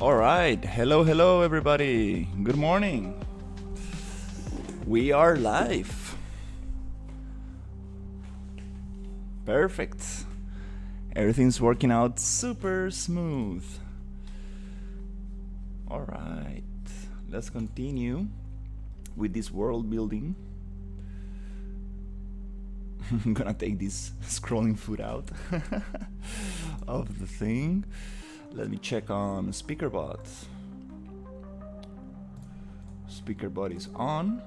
All right. Hello, everybody. Good morning. We are live. Perfect. Everything's working out super smooth. All right. Let's continue with this world building. I'm gonna take this scrolling foot out of the thing. Let me check on SpeakerBot. SpeakerBot is on.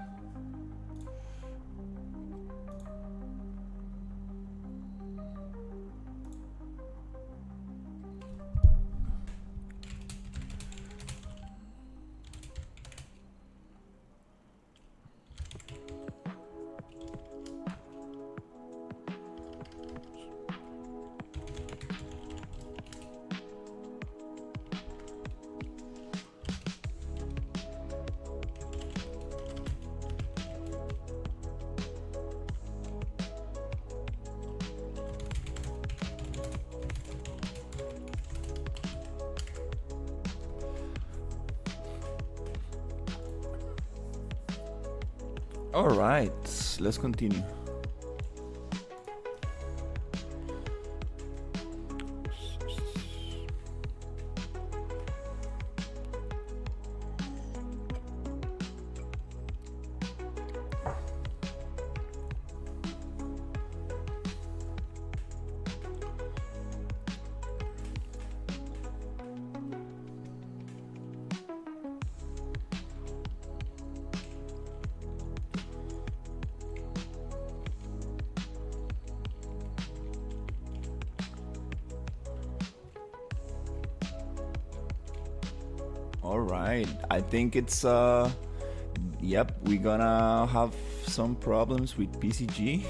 All right, let's continue. All right, I think it's yep, we're gonna have some problems with PCG.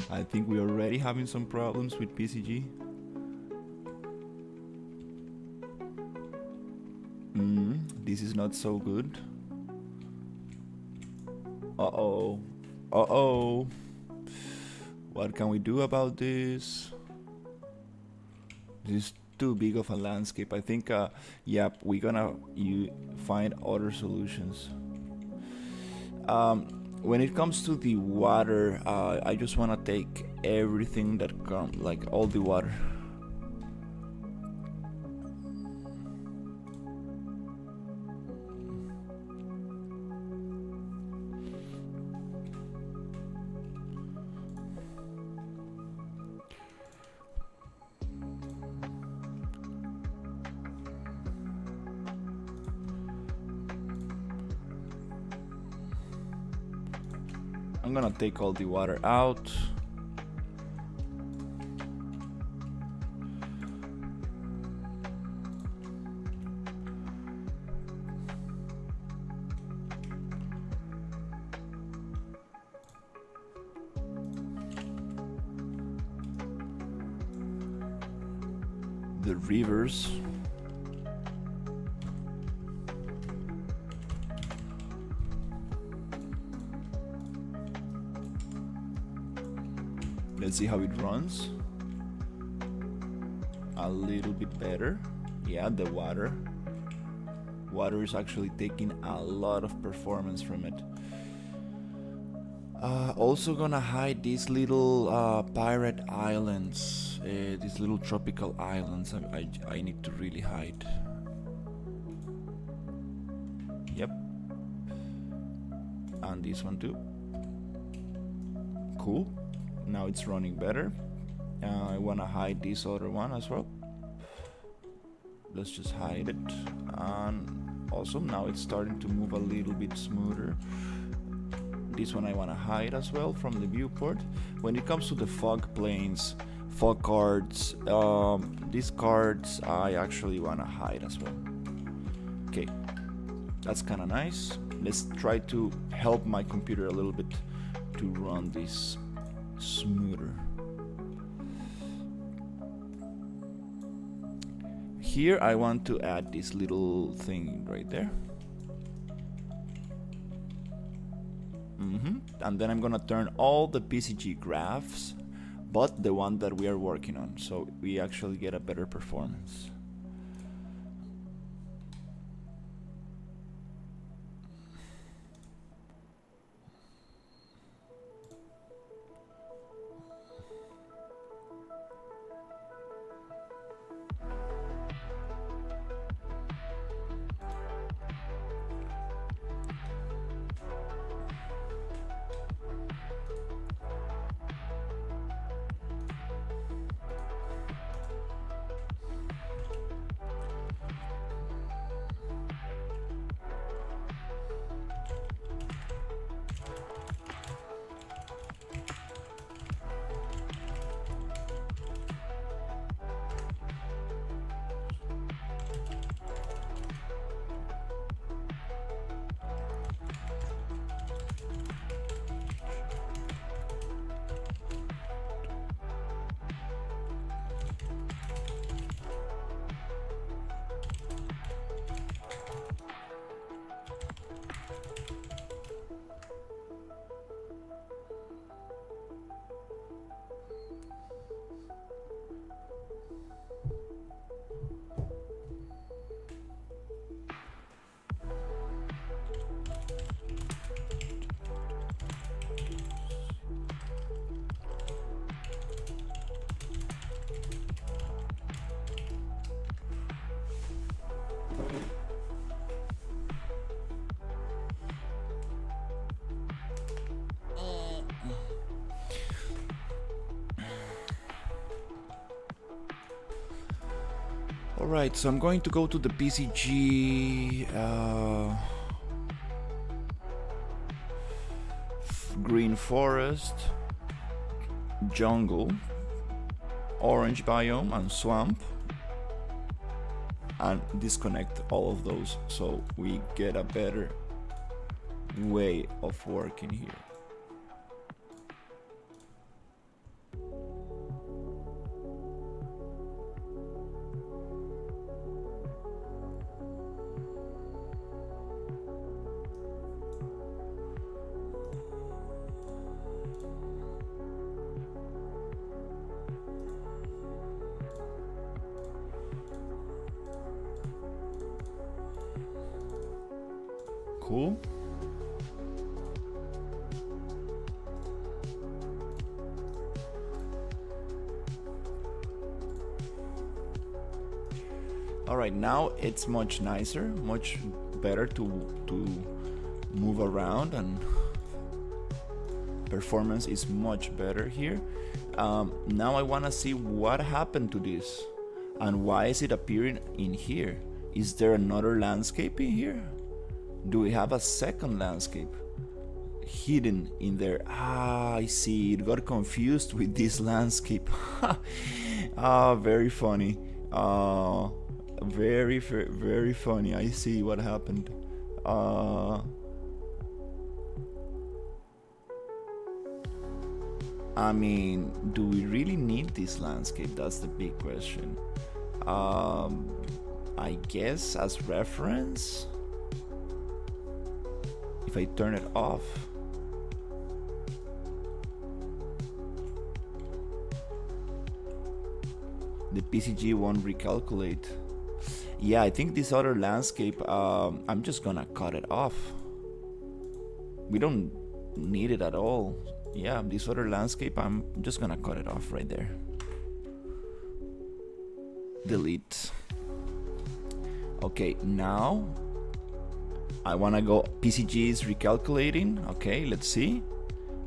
I think we're already having some problems with PCG. This is not so good. Uh-oh. Uh-oh. What can we do about this? This is too big of a landscape. I think, yep, we're gonna find other solutions. When it comes to the water, I just wanna take everything that comes, like all the water. I'm gonna take all the water out. The rivers. Let's see how it runs. A little bit better. Yeah, the water. Water is actually taking a lot of performance from it. Also gonna hide these little pirate islands. These little tropical islands I need to really hide. Yep. And this one too. Cool. Now it's running better. I wanna hide this other one as well. Let's just hide it. And awesome, now it's starting to move a little bit smoother. This one I wanna hide as well from the viewport. When it comes to the fog planes, fog cards, these cards I actually wanna hide as well. Okay, that's kinda nice. Let's try to help my computer a little bit to run this smoother. Here I want to add this little thing right there. And then I'm gonna turn all the PCG graphs, but the one that we are working on, so we actually get a better performance. Alright, so I'm going to go to the PCG green forest, jungle, orange biome, and swamp, and disconnect all of those so we get a better way of working here. Cool. All right, now it's much nicer, much better to move around, and performance is much better here. Now I want to see what happened to this and why is it appearing in here. Is there another landscape in here? Do we have a second landscape hidden in there? Ah, I see. It got confused with this landscape. Very funny. Very funny. I see what happened. I mean, do we really need this landscape? That's the big question. I guess as reference, if I turn it off, the PCG won't recalculate. Yeah, I think this other landscape, I'm just gonna cut it off. We don't need it at all. Yeah, this other landscape, I'm just gonna cut it off right there. Delete. Okay, now I wanna go, PCG is recalculating. Okay, let's see.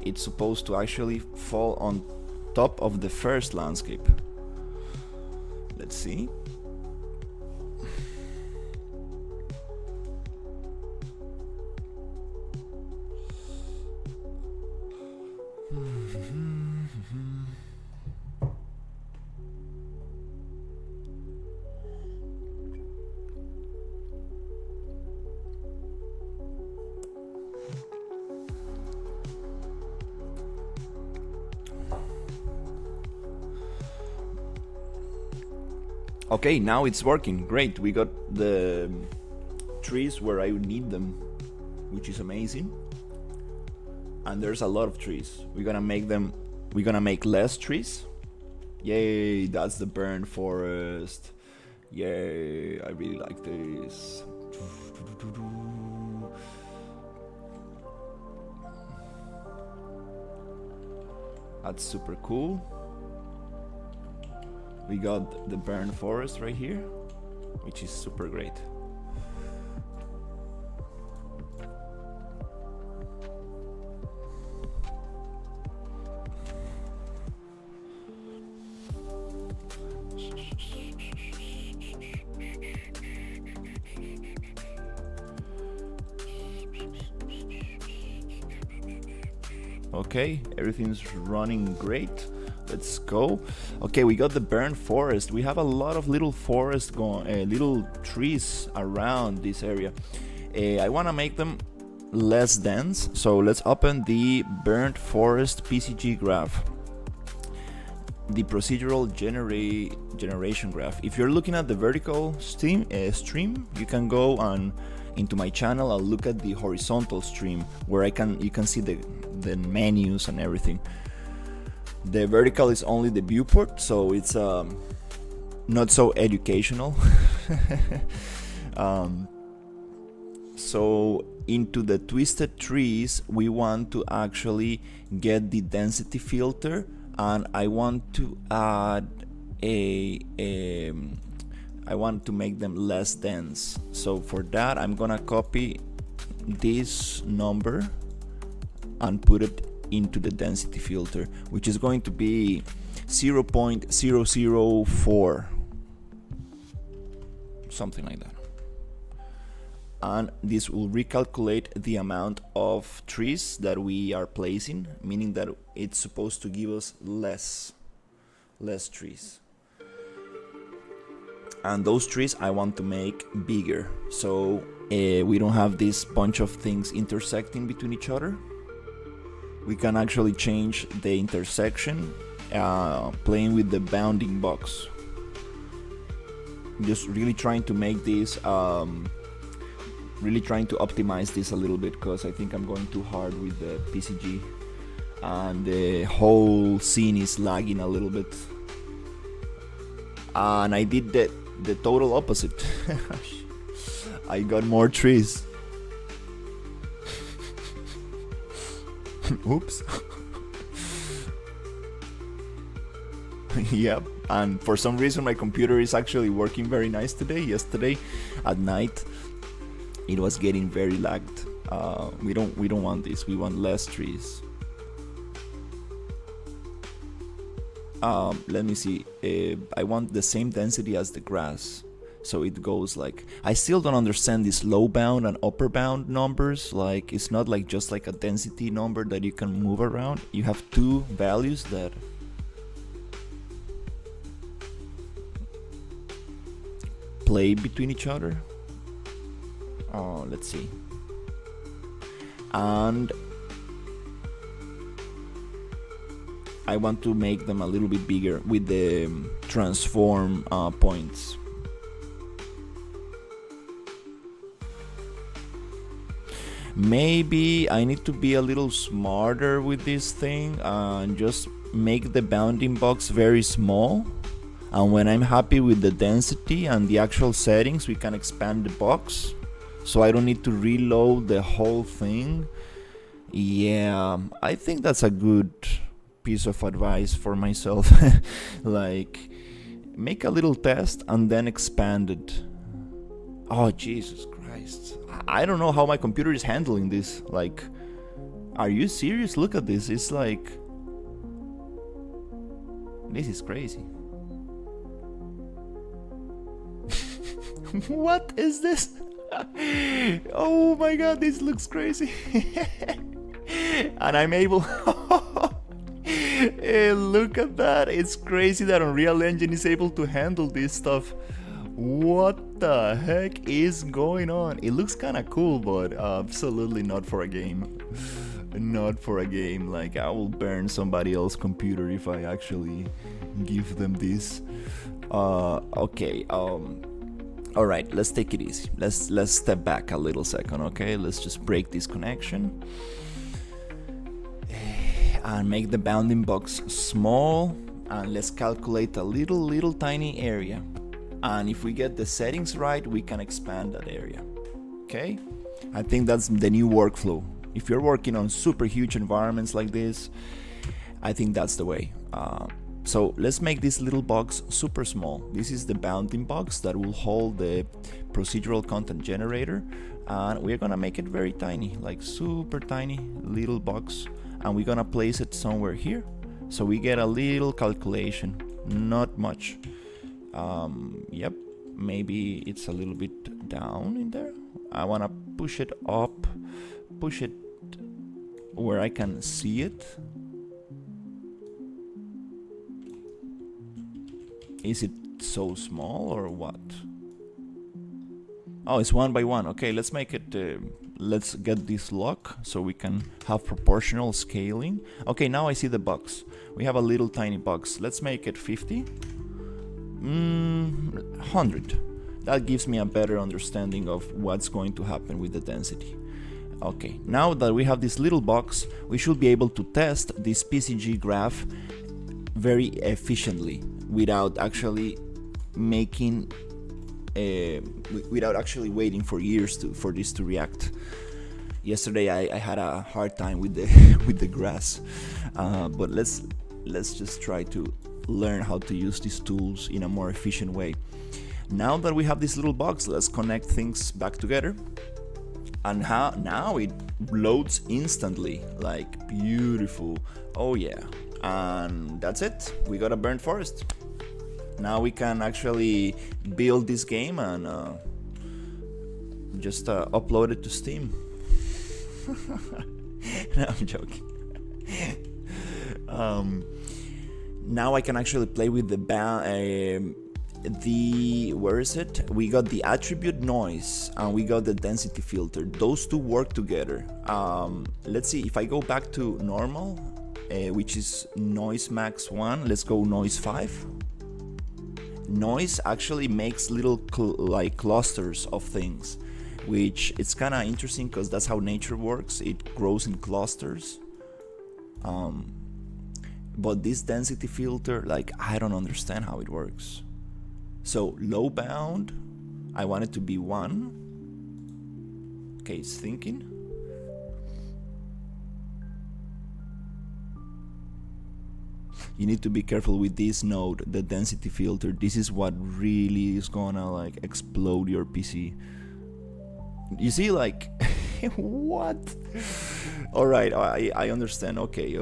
It's supposed to actually fall on top of the first landscape. Let's see. Okay, now it's working. Great. We got the trees where I need them, which is amazing. And there's a lot of trees. We're gonna make less trees. Yay, that's the burn forest. Yay, I really like this. That's super cool. We got the burn forest right here, which is super great. Okay, everything's running great. Let's go. Okay, we got the burn forest. We have a lot of little forest little trees around this area. I want to make them less dense, so let's open the burnt forest PCG graph, the procedural generation graph. If you're looking at the vertical stream, you can go on into my channel. I'll look at the horizontal stream where you can see the menus and everything. The vertical is only the viewport, so it's not so educational. So into the twisted trees, we want to actually get the density filter, and I want to add I want to make them less dense. So for that, I'm gonna copy this number and put it into the density filter, which is going to be 0.004. something like that. And this will recalculate the amount of trees that we are placing, meaning that it's supposed to give us less trees. And those trees I want to make bigger, so we don't have this bunch of things intersecting between each other. We can actually change the intersection playing with the bounding box. Just really trying to make this really trying to optimize this a little bit, because I think I'm going too hard with the PCG and the whole scene is lagging a little bit. And I did the total opposite. I got more trees. Oops. Yep. And for some reason my computer is actually working very nice today. Yesterday at night it was getting very lagged. We don't want this. We want less trees. Let me see. I want the same density as the grass, so it goes like. I still don't understand these low bound and upper bound numbers. Like, it's not like just like a density number that you can move around. You have two values that play between each other. Let's see. And I want to make them a little bit bigger with the transform points. Maybe I need to be a little smarter with this thing and just make the bounding box very small. And when I'm happy with the density and the actual settings, we can expand the box. So I don't need to reload the whole thing. Yeah, I think that's a good piece of advice for myself. Like, make a little test and then expand it. Oh, Jesus Christ. I don't know how my computer is handling this. Like, are you serious? Look at this. It's like, this is crazy. What is this? Oh my god, this looks crazy. And I'm able. Hey, look at that. It's crazy that Unreal Engine is able to handle this stuff. What the heck is going on? It looks kind of cool, but absolutely not for a game. Not for a game. Like, I will burn somebody else's computer if I actually give them this. Okay. All right, let's take it easy. Let's step back a little second, okay? Let's just break this connection and make the bounding box small, and let's calculate a little tiny area. And if we get the settings right, we can expand that area. Okay? I think that's the new workflow. If you're working on super huge environments like this, I think that's the way. So let's make this little box super small. This is the bounding box that will hold the procedural content generator, and we're gonna make it very tiny, like super tiny little box, and we're gonna place it somewhere here so we get a little calculation, not much. Yep, maybe it's a little bit down in there. I wanna push it up, push it where I can see it. Is it so small or what? Oh, it's 1 by 1. Okay, let's make it, let's get this lock so we can have proportional scaling. Okay, now I see the box. We have a little tiny box. Let's make it 50. 100. That gives me a better understanding of what's going to happen with the density. Okay, now that we have this little box, we should be able to test this PCG graph very efficiently without actually making without actually waiting for years for this to react. Yesterday I had a hard time with the with the grass, but let's just try to learn how to use these tools in a more efficient way. Now that we have this little box, let's connect things back together. And now it loads instantly, like beautiful. Oh yeah. And that's it. We got a burnt forest. Now we can actually build this game and just upload it to Steam. No, I'm joking. Now I can actually play with the where is it? We got the attribute noise and we got the density filter. Those two work together. Let's see if I go back to normal, which is noise max 1. Let's go noise 5. Noise actually makes little like clusters of things, which it's kind of interesting because that's how nature works. It grows in clusters. But this density filter, like, I don't understand how it works. So low bound, I want it to be 1. Okay, it's thinking. You need to be careful with this node, the density filter. This is what really is gonna like explode your PC. You see, like, what? All right, I understand. Okay,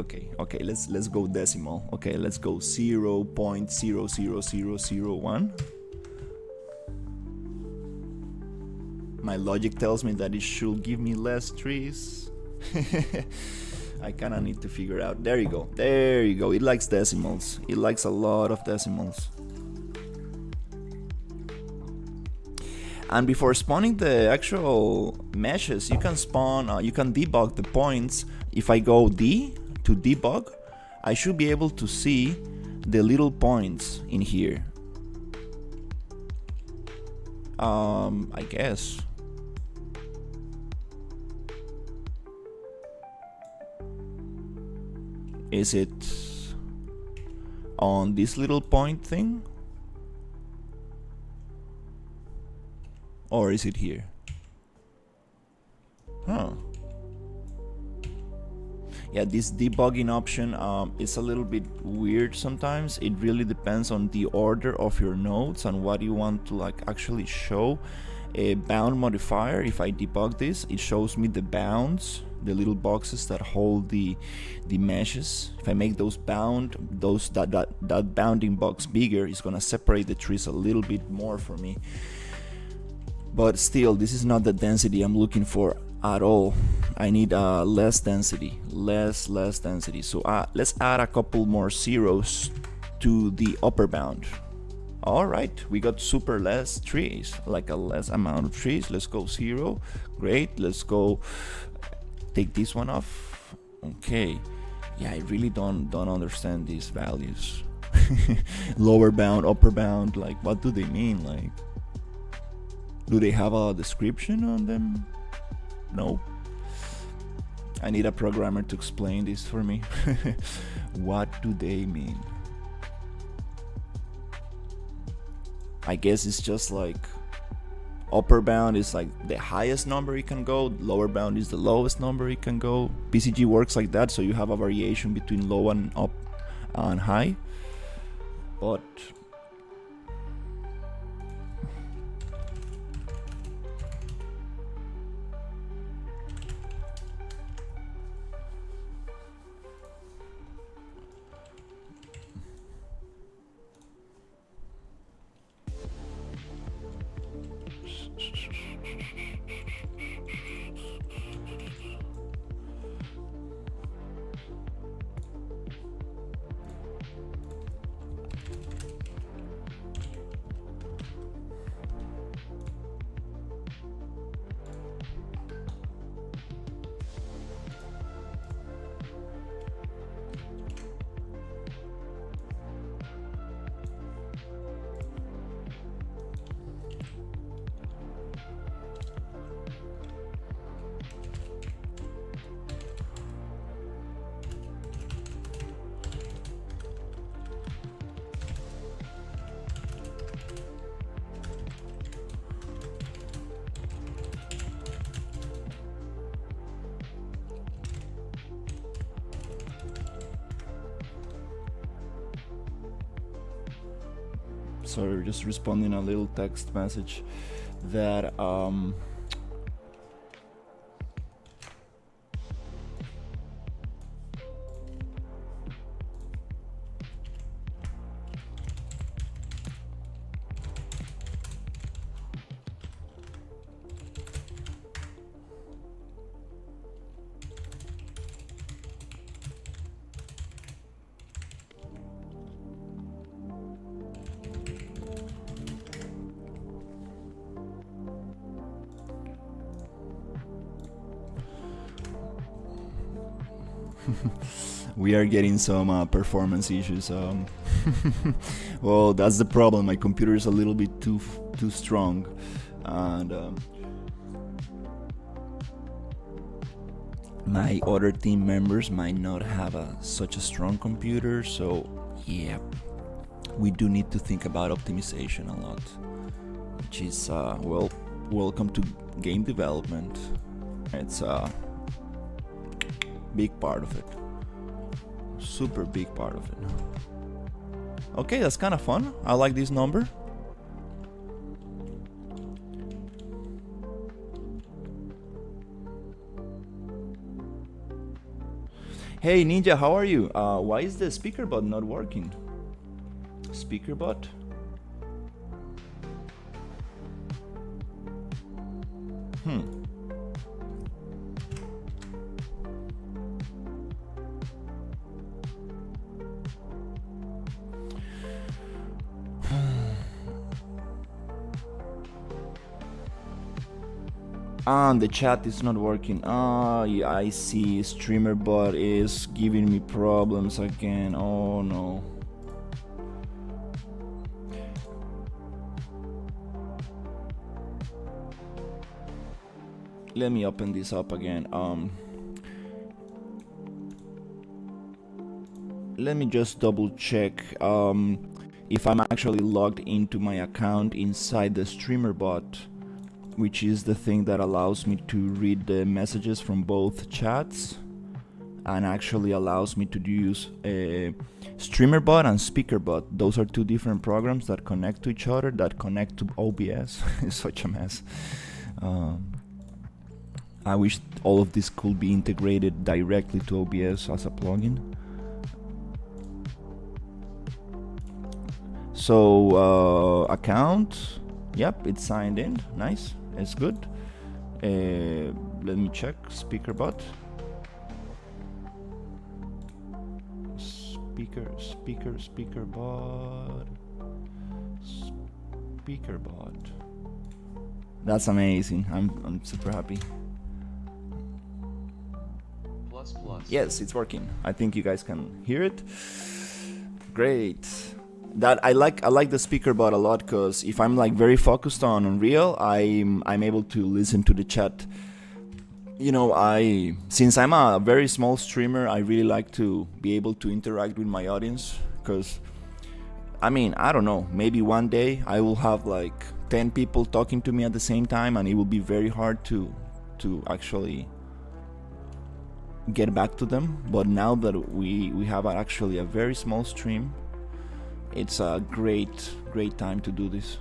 let's go decimal. Okay, let's go 0.00001. My logic tells me that it should give me less trees. I kind of need to figure out. There you go. It likes decimals. It likes a lot of decimals. And before spawning the actual meshes, you can spawn, you can debug the points. If I go D to debug, I should be able to see the little points in here. I guess. Is it on this little point thing? Or is it here? Huh. Yeah, this debugging option is a little bit weird sometimes. It really depends on the order of your nodes and what you want to like actually show. A bound modifier, if I debug this, it shows me the bounds, the little boxes that hold the meshes. If I make those bound, that bounding box bigger, it's gonna separate the trees a little bit more for me. But still, this is not the density I'm looking for at all. I need less density, less density. So let's add a couple more zeros to the upper bound. All right, we got super less trees, like a less amount of trees. Let's go 0. Great. Let's go take this one off. Okay. Yeah, I really don't understand these values. Lower bound, upper bound, like what do they mean? Like, do they have a description on them? No. I need a programmer to explain this for me. What do they mean? I guess it's just like upper bound is like the highest number it can go, lower bound is the lowest number it can go. BCG works like that, so you have a variation between low and up and high. But sorry, just responding a little text message that We are getting some performance issues. Well, that's the problem. My computer is a little bit too strong, and my other team members might not have such a strong computer. So yeah, we do need to think about optimization a lot, which is well, welcome to game development. It's a big part of it. Super big part of it. Okay, that's kind of fun. I like this number. Hey Ninja, how are you? Why is the speaker bot not working? Speaker bot? And the chat is not working. Yeah, I see. Streamer bot is giving me problems again. Oh no. Let me open this up again. Let me just double check if I'm actually logged into my account inside the streamer bot, which is the thing that allows me to read the messages from both chats and actually allows me to use a streamer bot and speaker bot. Those are two different programs that connect to each other, that connect to OBS. It's such a mess. I wish all of this could be integrated directly to OBS as a plugin. So account, yep, it's signed in. Nice. It's good. Let me check speaker bot. Speaker bot. Speaker bot. That's amazing. I'm super happy. Plus. Yes, it's working. I think you guys can hear it. Great. That I like the speaker bot a lot, because if I'm like very focused on Unreal, I'm able to listen to the chat. You know, since I'm a very small streamer, I really like to be able to interact with my audience, because I mean, I don't know, maybe one day I will have like 10 people talking to me at the same time, and it will be very hard to actually get back to them. But now that we have actually a very small stream, it's a great time to do this.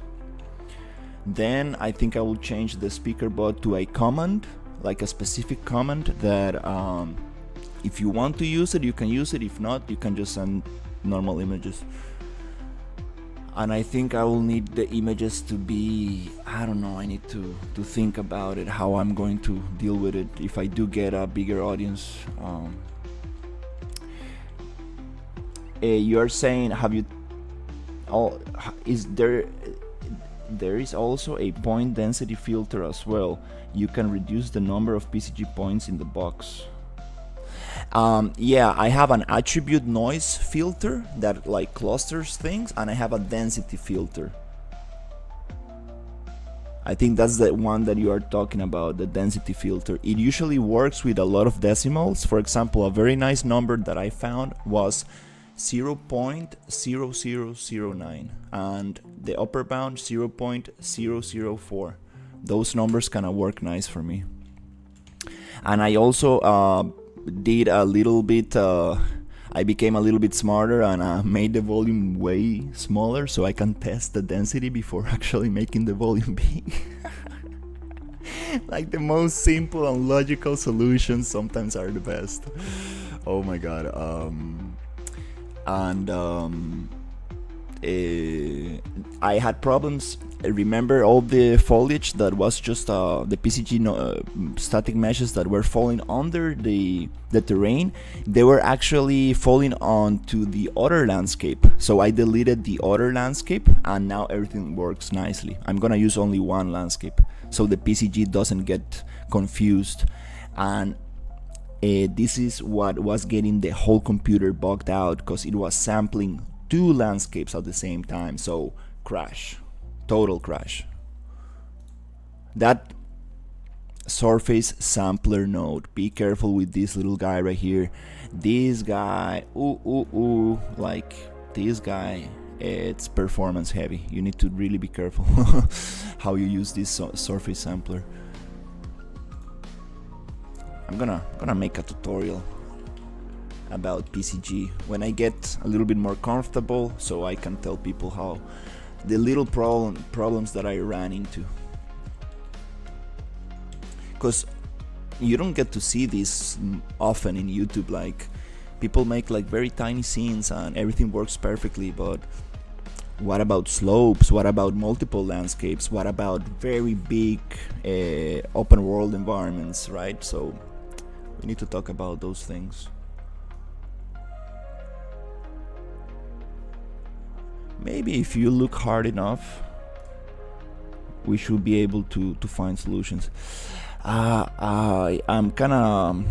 Then I think I will change the speaker bot to a command, like a specific command that if you want to use it, you can use it. If not, you can just send normal images. And I think I will need the images to be, I don't know, I need to think about it, how I'm going to deal with it if I do get a bigger audience. You are saying, have you is there is also a point density filter as well. You can reduce the number of PCG points in the box. Yeah, I have an attribute noise filter that like clusters things, and I have a density filter. I think that's the one that you are talking about, the density filter. It usually works with a lot of decimals. For example, a very nice number that I found was 0.0009 and the upper bound 0.004. Those numbers kind of work nice for me. And I also did a little bit, I became a little bit smarter and made the volume way smaller so I can test the density before actually making the volume big. Like the most simple and logical solutions sometimes are the best. Oh my god. I had problems. Remember all the foliage that was just the PCG static meshes that were falling under the terrain? They were actually falling onto the other landscape. So I deleted the other landscape and now everything works nicely. I'm gonna use only one landscape so the PCG doesn't get confused. And This is what was getting the whole computer bugged out, because it was sampling 2 landscapes at the same time. So crash, total crash. That surface sampler node, be careful with this little guy right here. This guy, like this guy, it's performance heavy. You need to really be careful how you use this surface sampler. I'm gonna make a tutorial about PCG when I get a little bit more comfortable, so I can tell people how the little problems that I ran into. Because you don't get to see this often in YouTube. Like, people make like very tiny scenes and everything works perfectly, but what about slopes? What about multiple landscapes? What about very big open world environments, right? So we need to talk about those things. Maybe if you look hard enough, we should be able to find solutions. I'm kind of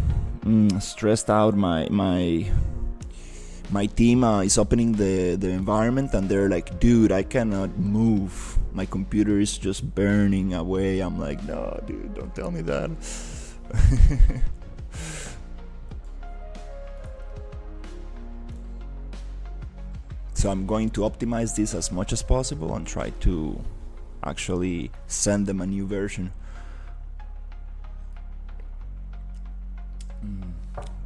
stressed out. My team is opening the environment, and they're like, dude, I cannot move. My computer is just burning away. I'm like, no, dude, don't tell me that. So I'm going to optimize this as much as possible and try to actually send them a new version.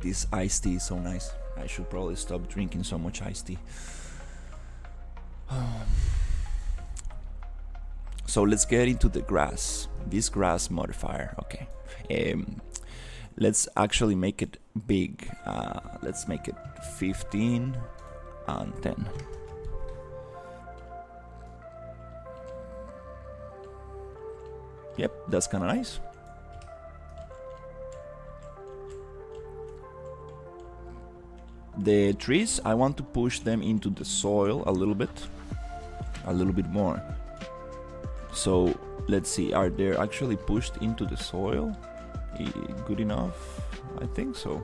This iced tea is so nice. I should probably stop drinking so much iced tea. So let's get into the grass. This grass modifier. Okay. Let's actually make it big. Let's make it 15 and 10. Yep, that's kind of nice. The trees, I want to push them into the soil a little bit more. So let's see, are they actually pushed into the soil? Good enough? I think so.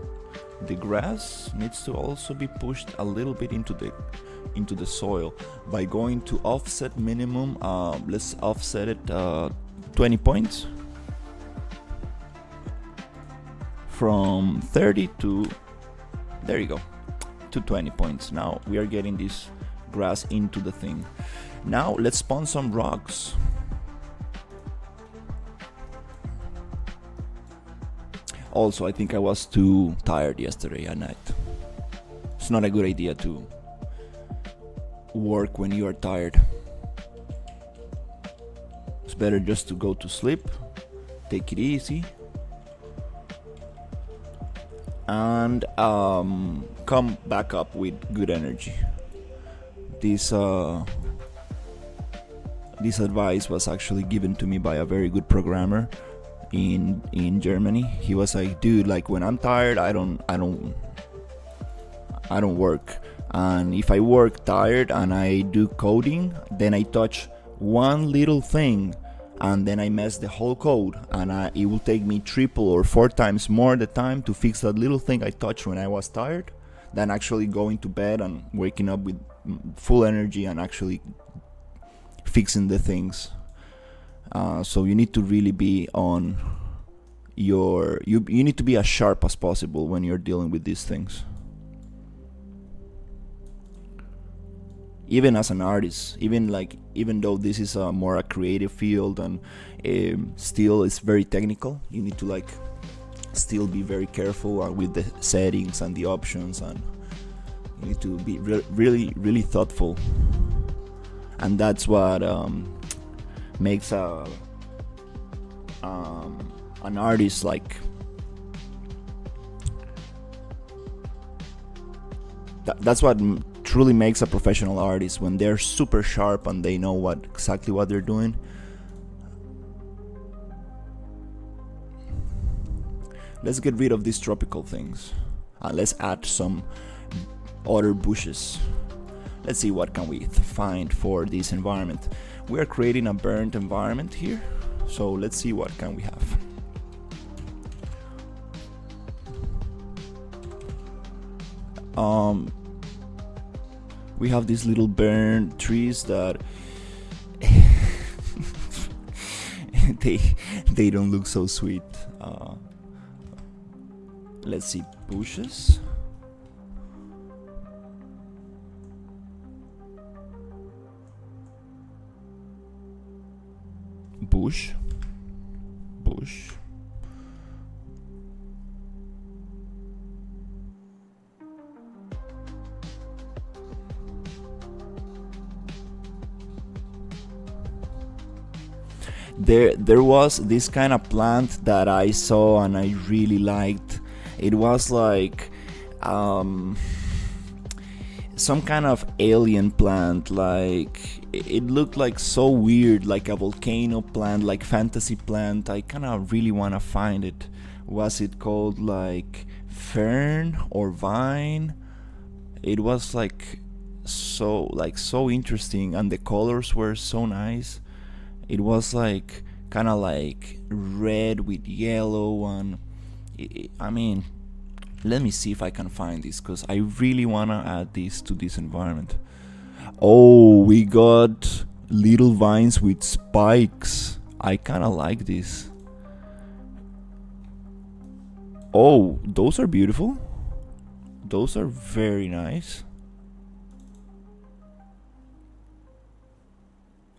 The grass needs to also be pushed a little bit into the soil by going to offset minimum. Let's offset it 20 points from 30 to, there you go, to 20 points. Now we are getting this grass into the thing. Now let's spawn some rocks. Also, I think I was too tired yesterday at night. It's not a good idea to work when you are tired. It's better just to go to sleep, take it easy, and come back up with good energy. This advice was actually given to me by a very good programmer in Germany. He was like, dude, like when I'm tired, I don't work. And if I work tired and I do coding, then I touch one little thing and then I mess the whole code, and it will take me 3 or 4 times more the time to fix that little thing I touched when I was tired than actually going to bed and waking up with full energy and actually fixing the things. So you need to really be on you need to be as sharp as possible when you're dealing with these things. Even as an artist, even though this is more a creative field and still it's very technical, you need to still be very careful with the settings and the options, and you need to be really thoughtful. And that's what makes an artist that's what truly makes a professional artist, when they're super sharp and they know exactly what they're doing. Let's get rid of these tropical things and let's add some other bushes. Let's see what can we find for this environment. We are creating a burnt environment here, so let's see what can we have. Um, we have these little burnt trees that they don't look so sweet. Let's see, bushes. Bush. There was this kind of plant that I saw and I really liked. It was like some kind of alien plant. Like it looked like so weird, like a volcano plant, like fantasy plant. I kind of really want to find it. Was it called like fern or vine? It was like so interesting, and the colors were so nice. It was like kind of like red with yellow, and I mean, let me see if I can find this, because I really want to add this to this environment. Oh, we got little vines with spikes. I kind of like this. Oh, those are beautiful. Those are very nice.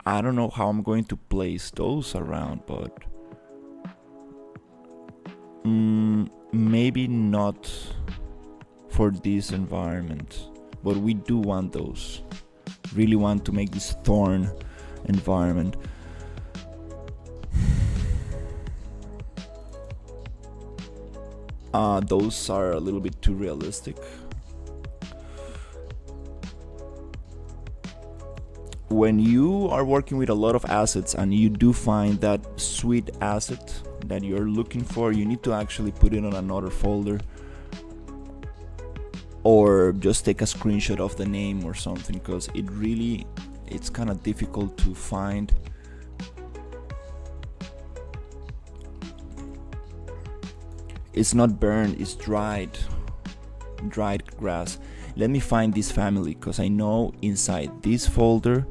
I don't know how I'm going to place those around, but maybe not for this environment. But we do want those. Really want to make this thorn environment. Those are a little bit too realistic. When you are working with a lot of assets and you do find that sweet asset that you're looking for, you need to actually put it on another folder, or just take a screenshot of the name or something, because it's kind of difficult to find. It's not burned, it's dried grass. Let me find this family, because I know inside this folder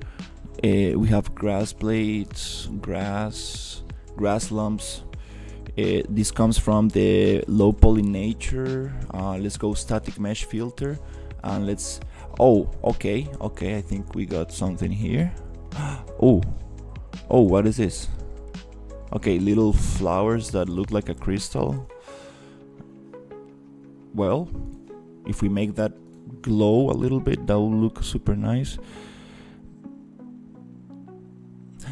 we have grass blades, grass lumps. This comes from the low poly nature. Let's go static mesh filter, and let's. Oh, okay. I think we got something here. Oh, what is this? Okay, little flowers that look like a crystal. Well, if we make that glow a little bit, that will look super nice.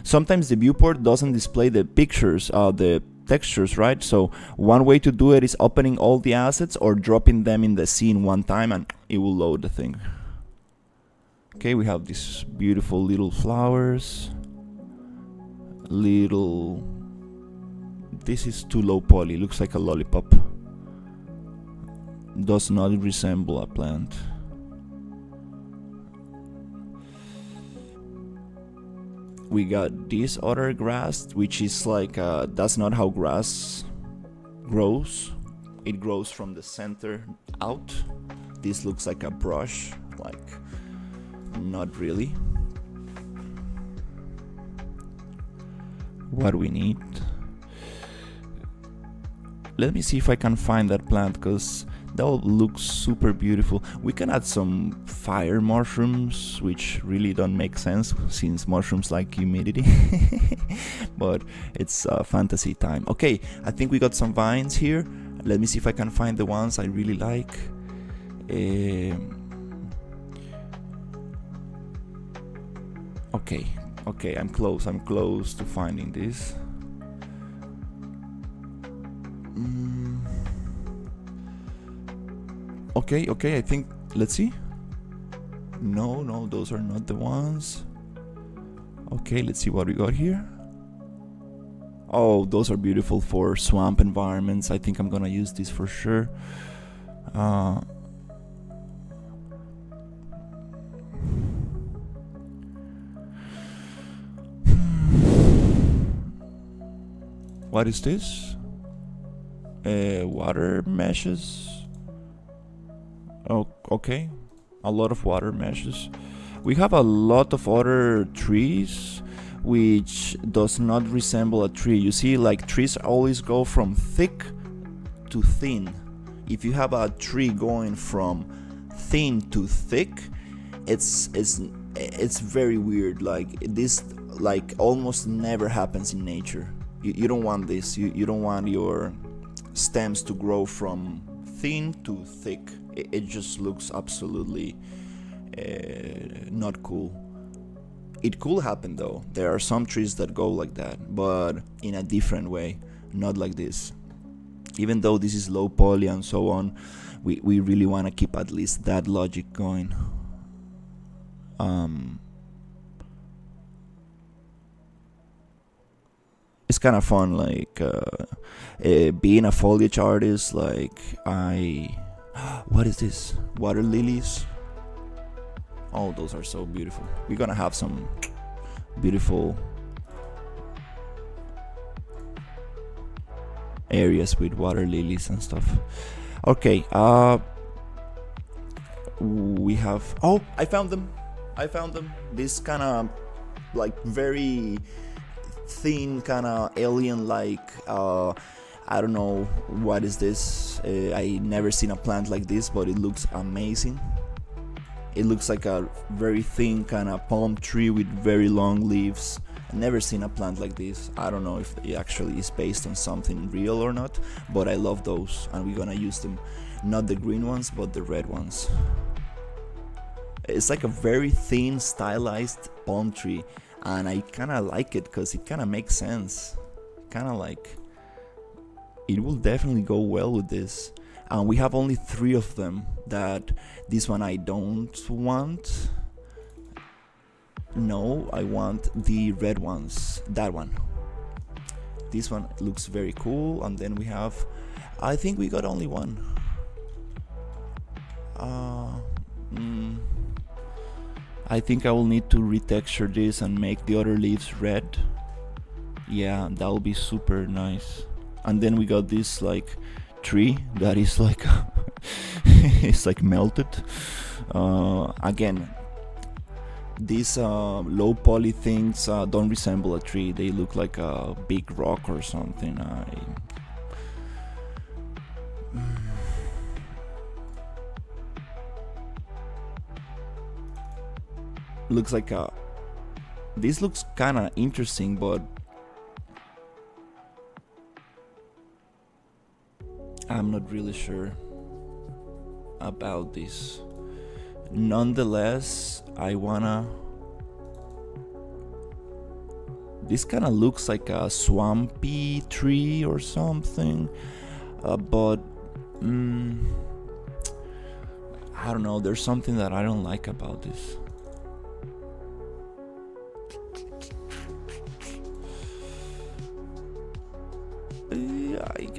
Sometimes the viewport doesn't display the pictures, the textures, right? So one way to do it is opening all the assets or dropping them in the scene one time, and it will load the thing. Okay, we have these beautiful little flowers. This is too low poly, looks like a lollipop. Does not resemble a plant. We got this other grass, which is like that's not how grass grows. It grows from the center out. This looks like a brush, like not really. What we need. Let me see if I can find that plant, because that will look super beautiful. We can add some fire mushrooms, which really don't make sense since mushrooms like humidity. But it's fantasy time. Okay, I think we got some vines here. Let me see if I can find the ones I really like. Okay, I'm close to finding this. Okay, I think, let's see. No, those are not the ones. Okay, let's see what we got here. Oh, those are beautiful for swamp environments. I think I'm gonna use this for sure. What is this? Water meshes. Oh, okay. A lot of water meshes. We have a lot of other trees which does not resemble a tree. You see, like trees always go from thick to thin. If you have a tree going from thin to thick, it's very weird. Like this, like almost never happens in nature. You don't want this. You don't want your stems to grow from thin to thick. It just looks absolutely not cool. It could happen though. There are some trees that go like that, but in a different way, not like this. Even though this is low poly and so on, we really want to keep at least that logic going. It's kind of fun, like being a foliage artist. Like what is this? Water lilies. Oh, those are so beautiful. We're gonna have some beautiful areas with water lilies and stuff. Okay, we have, oh, I found them. This kind of like very thin, kind of alien like, I don't know what is this. I never seen a plant like this, but it looks amazing. It looks like a very thin kind of palm tree with very long leaves. I've never seen a plant like this. I don't know if it actually is based on something real or not, but I love those, and we're gonna use them. Not the green ones, but the red ones. It's like a very thin, stylized palm tree, and I kind of like it because it kind of makes sense. Kind of like it will definitely go well with this. And we have only 3 of them. That this one I don't want. No, I want the red ones. That one. This one looks very cool. And then we have, I think we got only one. I think I will need to retexture this and make the other leaves red. Yeah, that will be super nice. And then we got this like tree that is like it's like melted. Again, these low poly things don't resemble a tree. They look like a big rock or something. Looks like a, this looks kind of interesting, but I'm not really sure about this. Nonetheless, I wanna, this kind of looks like a swampy tree or something, but I don't know, there's something that I don't like about this.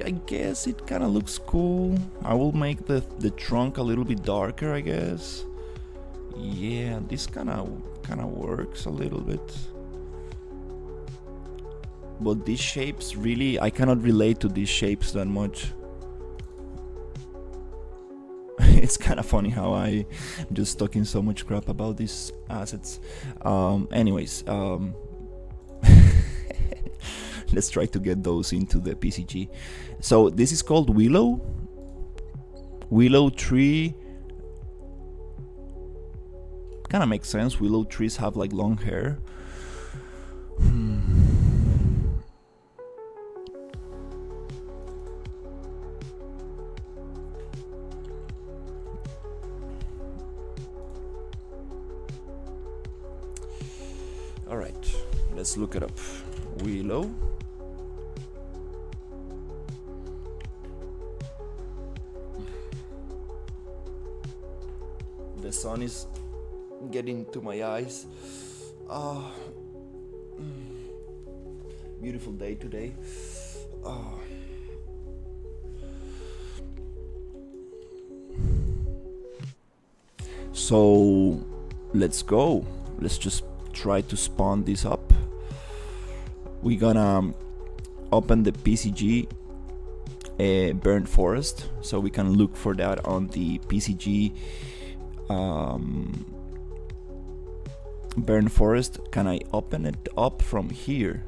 I guess it kind of looks cool. I will make the trunk a little bit darker, I guess. Yeah, this kind of works a little bit. But these shapes really, I cannot relate to these shapes that much. It's kind of funny how I'm just talking so much crap about these assets. Anyways, let's try to get those into the PCG. So this is called willow tree. Kind of makes sense. Willow trees have like long hair. All right, let's look it up. Willow. The sun is getting to my eyes. Beautiful day today. So let's go. Let's just try to spawn this up. We're gonna open the PCG burnt forest, so we can look for that on the PCG burnt forest. Can I open it up from here?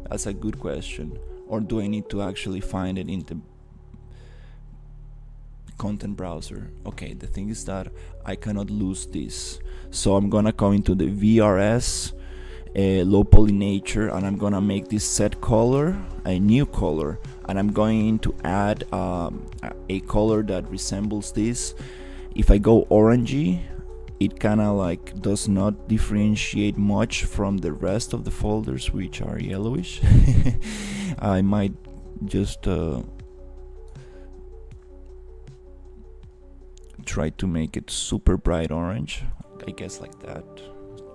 That's a good question. Or do I need to actually find it in the content browser? Okay, the thing is that I cannot lose this, so I'm gonna go into the VRS low poly nature, and I'm gonna make this set color a new color, and I'm going to add a color that resembles this. If I go orangey, it kinda like does not differentiate much from the rest of the folders, which are yellowish. I might just try to make it super bright orange, I guess, like that,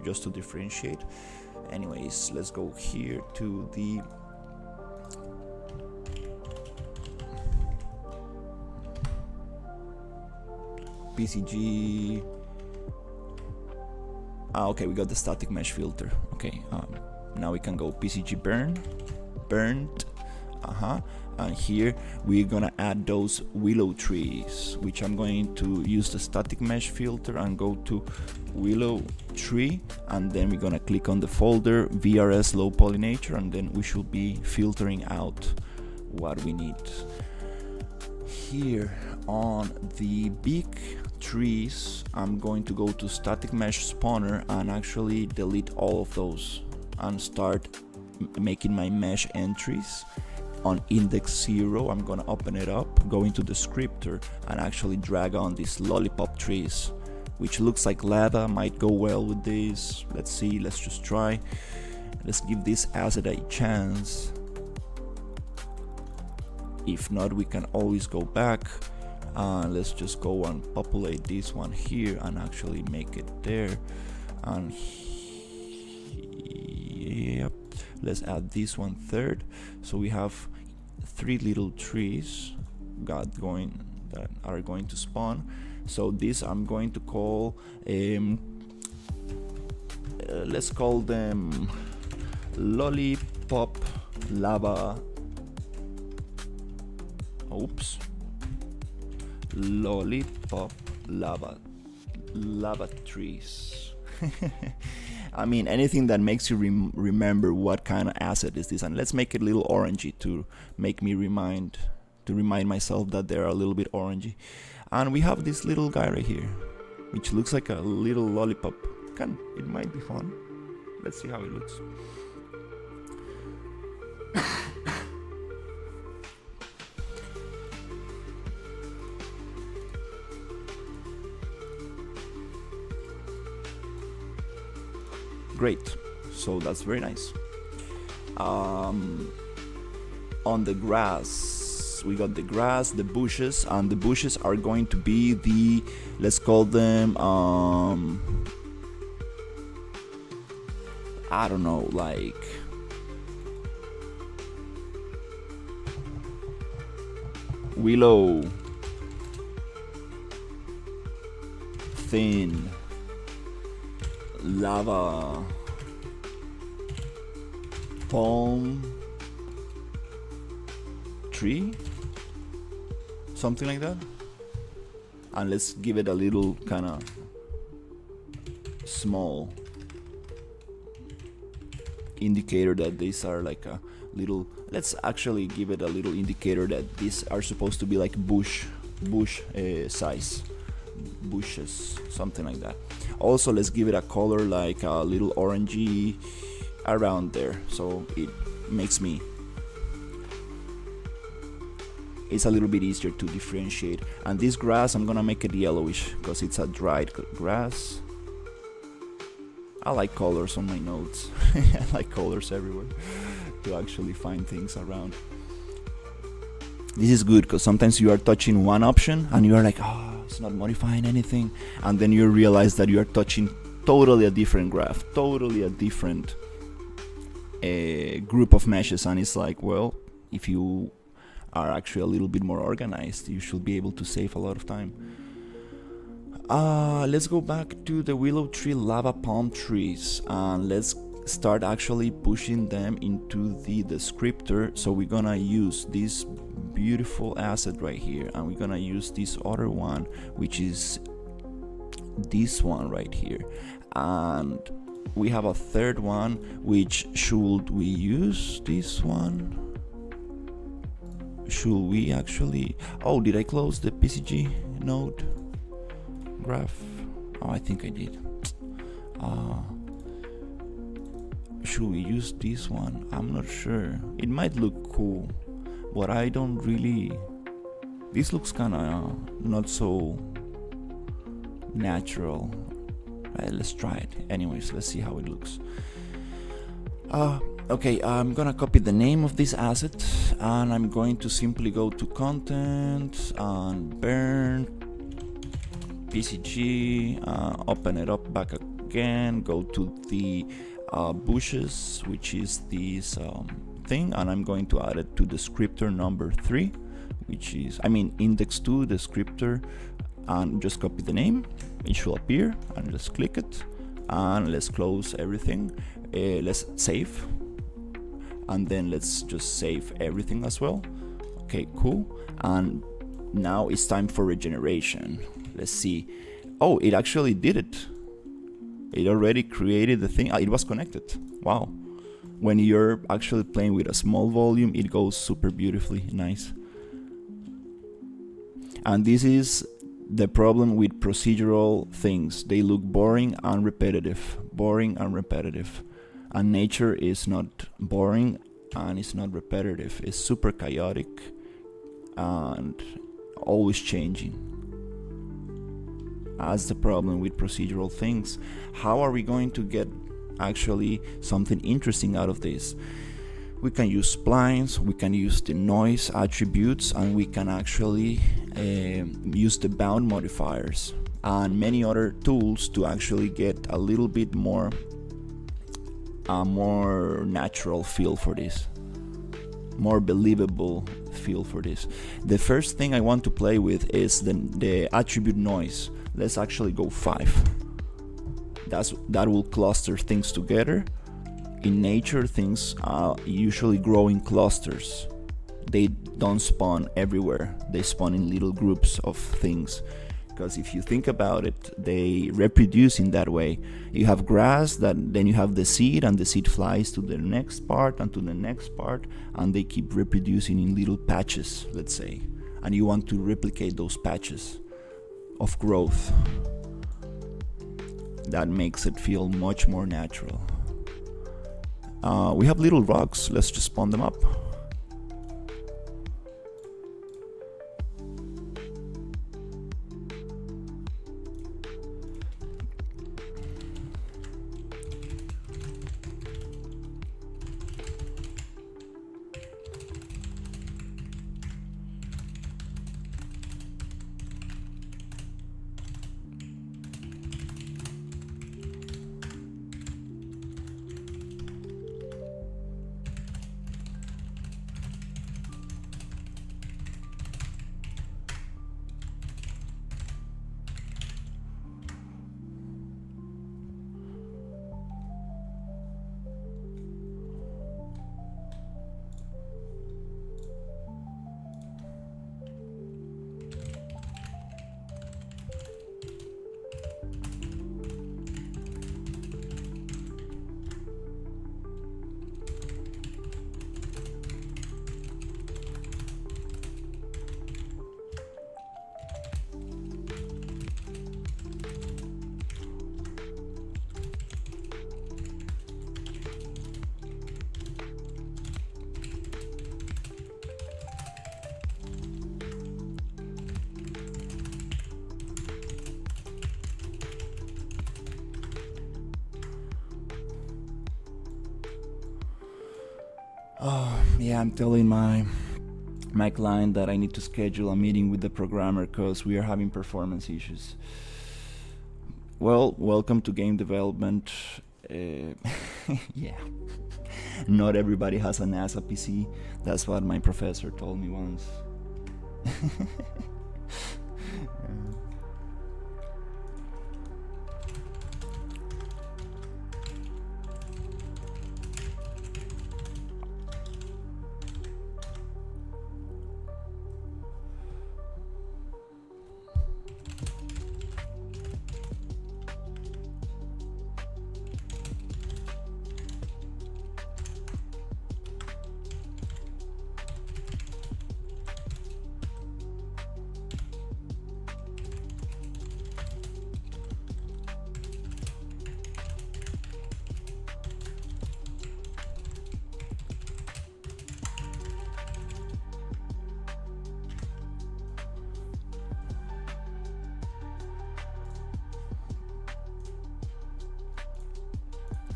just to differentiate. Anyways, let's go here to the PCG. Okay, we got the static mesh filter. Okay, now we can go PCG burnt, and here we're gonna add those willow trees, which I'm going to use the static mesh filter and go to willow tree, and then we're gonna click on the folder VRS low poly nature, and then we should be filtering out what we need. Here on the big trees, I'm going to go to static mesh spawner and actually delete all of those and start making my mesh entries. On index 0, I'm gonna open it up, go into the scripter, and actually drag on these lollipop trees, which looks like lava, might go well with this. Let's see, let's just try. Let's give this asset a chance. If not, we can always go back. Let's just go and populate this one here and actually make it there. And yep, let's add this one third. So we have 3 little trees that are going to spawn. So this I'm going to call let's call them lollipop lava. Oops. Lollipop lava trees. I mean, anything that makes you remember what kind of asset is this. And let's make it a little orangey to make me remind myself that they're a little bit orangey. And we have this little guy right here, which looks like a little lollipop. It might be fun. Let's see how it looks. Great, so that's very nice. On the grass, we got the grass, the bushes, and the bushes are going to be the, let's call them I don't know, like willow, thin, lava, palm tree, something like that. And let's give it a little kind of small indicator that these are like a little, let's actually give it a little indicator that these are supposed to be like bush size bushes, something like that. Also, let's give it a color like a little orangey around there, so it makes me, it's a little bit easier to differentiate. And this grass, I'm gonna make it yellowish because it's a dried grass. I like colors on my notes. I like colors everywhere to actually find things around. This is good because sometimes you are touching one option and you are like, oh, it's not modifying anything, and then you realize that you are touching totally a different graph, totally a different group of meshes, and it's like, well, if you are actually a little bit more organized, you should be able to save a lot of time. Let's go back to the willow tree, lava palm trees, and let's start actually pushing them into the descriptor. So we're gonna use this beautiful asset right here, and we're gonna use this other one, which is this one right here. And we have a third one, which should we use this one? Should we actually, oh, did I close the PCG node graph? Oh, I think I did. Should we use this one? I'm not sure. It might look cool, but I don't really, this looks kinda not so natural. Right, let's try it. Anyways, let's see how it looks. Okay, I'm gonna copy the name of this asset, and I'm going to simply go to content and burn PCG, open it up back again, go to the bushes, which is this thing, and I'm going to add it to descriptor number 3, which is, I mean, index 2 descriptor, and just copy the name. It should appear, and just click it, and let's close everything. Let's save, and then let's just save everything as well. Okay, cool. And now it's time for regeneration. Let's see. Oh, it actually did it. It already created the thing. It was connected. Wow. When you're actually playing with a small volume, it goes super beautifully. Nice. And this is the problem with procedural things. They look boring and repetitive. Boring and repetitive. And nature is not boring and it's not repetitive. It's super chaotic and always changing. That's the problem with procedural things. How are we going to get actually something interesting out of this? We can use splines, we can use the noise attributes, and we can actually use the bound modifiers and many other tools to actually get a little bit more natural feel for this, more believable feel for this. The first thing I want to play with is the attribute noise. Let's actually go 5. That will cluster things together. In nature, things usually grow in clusters. They don't spawn everywhere. They spawn in little groups of things. Because if you think about it, they reproduce in that way. You have grass, then you have the seed, and the seed flies to the next part and to the next part, and they keep reproducing in little patches, let's say. And you want to replicate those patches of growth. That makes it feel much more natural. We have little rocks. Let's just spawn them up. Oh, yeah, I'm telling my client that I need to schedule a meeting with the programmer because we are having performance issues. Well, welcome to game development. Yeah, not everybody has a NASA PC. That's what my professor told me once.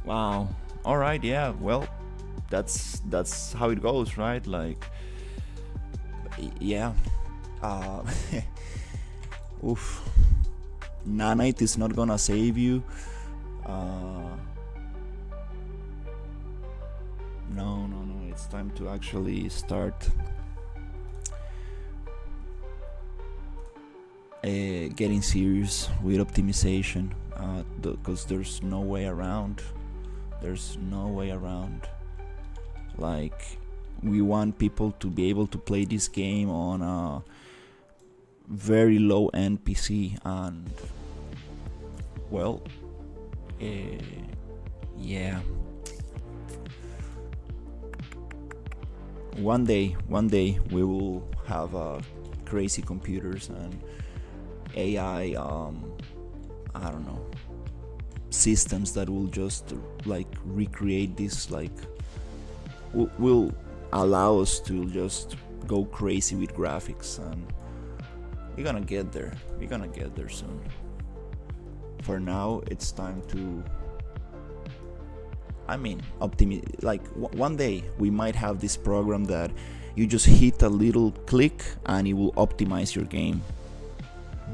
Wow. All right. Yeah. Well, that's how it goes, right? Like, yeah. Uh, oof. Nanite is not gonna save you. No, no, no. It's time to actually start getting serious with optimization, because there's no way around. There's no way around. Like, we want people to be able to play this game on a very low end PC, and well, yeah. One day we will have crazy computers and AI. I don't know, systems that will just like recreate this, like will allow us to just go crazy with graphics, and we're gonna get there soon. For now, it's time to, I mean, like one day we might have this program that you just hit a little click and it will optimize your game.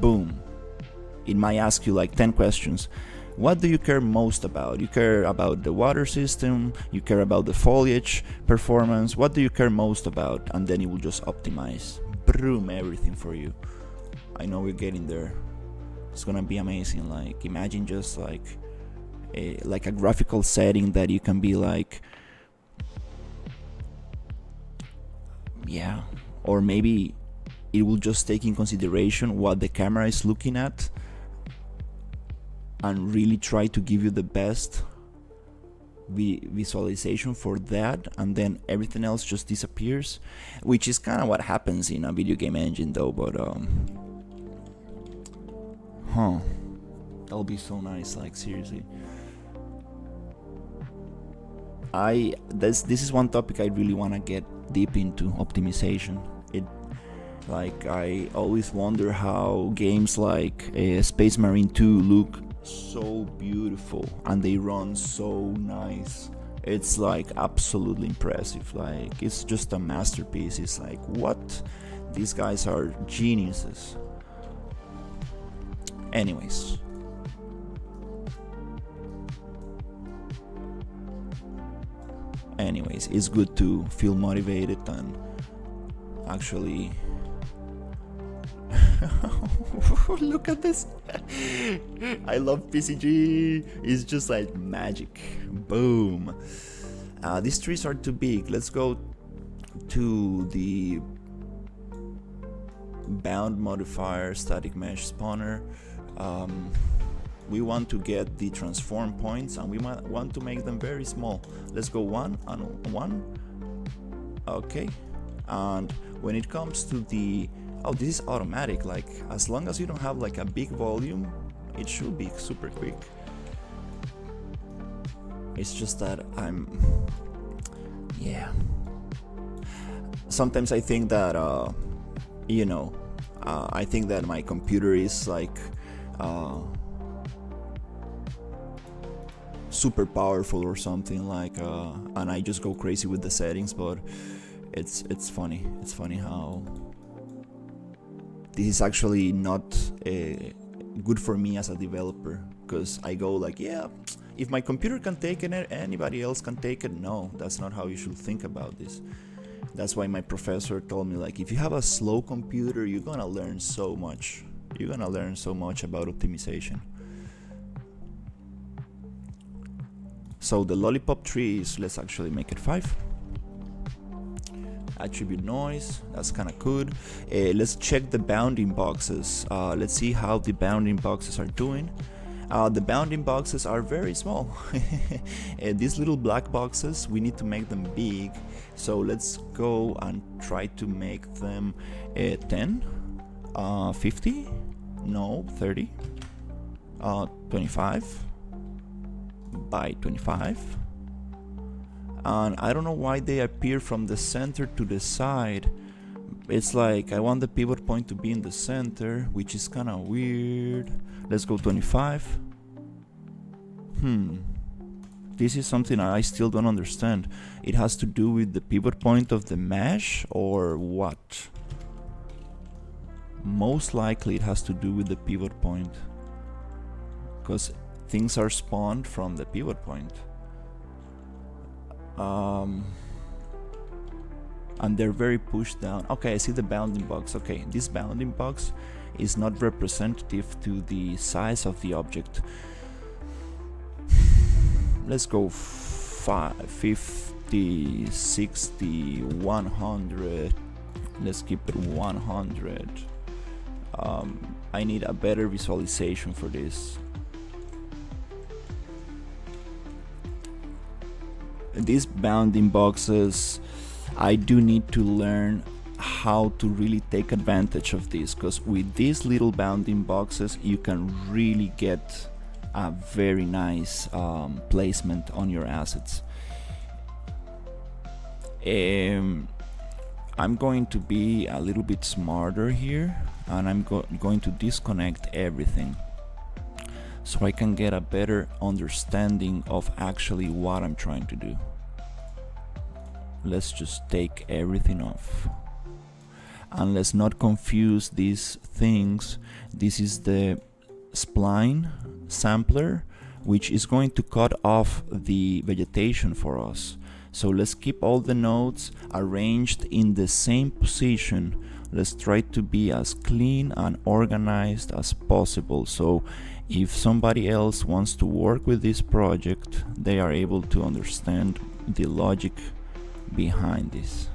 Boom. It might ask you like 10 questions. What do you care most about? You care about the water system, you care about the foliage performance, what do you care most about? And then it will just optimize, boom, everything for you. I know we're getting there. It's gonna be amazing. Like, imagine just like a graphical setting that you can be like, yeah, or maybe it will just take in consideration what the camera is looking at and really try to give you the best visualization for that, and then everything else just disappears, which is kind of what happens in a video game engine though. But that'll be so nice, like, seriously. This is one topic I really want to get deep into, optimization. Like, I always wonder how games like Space Marine 2 look so beautiful and they run so nice. It's like absolutely impressive. Like, it's just a masterpiece. It's like, what? These guys are geniuses. Anyways, it's good to feel motivated and actually look at this. I love PCG. It's just like magic. Boom. These trees are too big. Let's go to the bound modifier static mesh spawner. We want to get the transform points, and we might want to make them very small. Let's go 1 and 1. Okay. And when it comes to the, oh, this is automatic. Like, as long as you don't have like a big volume, it should be super quick. It's just that yeah. Sometimes I think that I think that my computer is like super powerful or something, like, and I just go crazy with the settings. But it's funny. It's funny how this is actually not good for me as a developer, because I go like, yeah, if my computer can take it, anybody else can take it. No, that's not how you should think about this. That's why my professor told me, like, if you have a slow computer, you're gonna learn so much. You're gonna learn so much about optimization. So the lollipop tree is, let's actually make it 5. Attribute noise, that's kind of good. Let's check the bounding boxes. Let's see how the bounding boxes are doing. The bounding boxes are very small. These little black boxes, we need to make them big. So let's go and try to make them 10, 50, no, 30, 25 by 25. And I don't know why they appear from the center to the side. It's like I want the pivot point to be in the center, which is kind of weird. Let's go 25. This is something I still don't understand. It has to do with the pivot point of the mesh or what? Most likely it has to do with the pivot point, because things are spawned from the pivot point. And they're very pushed down. Okay, I see the bounding box. Okay, this bounding box is not representative to the size of the object. Let's go 50, 60, 100. Let's keep it 100. I need a better visualization for this. These bounding boxes, I do need to learn how to really take advantage of this, because with these little bounding boxes you can really get a very nice placement on your assets. I'm going to be a little bit smarter here, and I'm going to disconnect everything so I can get a better understanding of actually what I'm trying to do. Let's just take everything off, and let's not confuse these things. This is the spline sampler, which is going to cut off the vegetation for us. So let's keep all the nodes arranged in the same position. Let's try to be as clean and organized as possible, so if somebody else wants to work with this project, they are able to understand the logic behind this.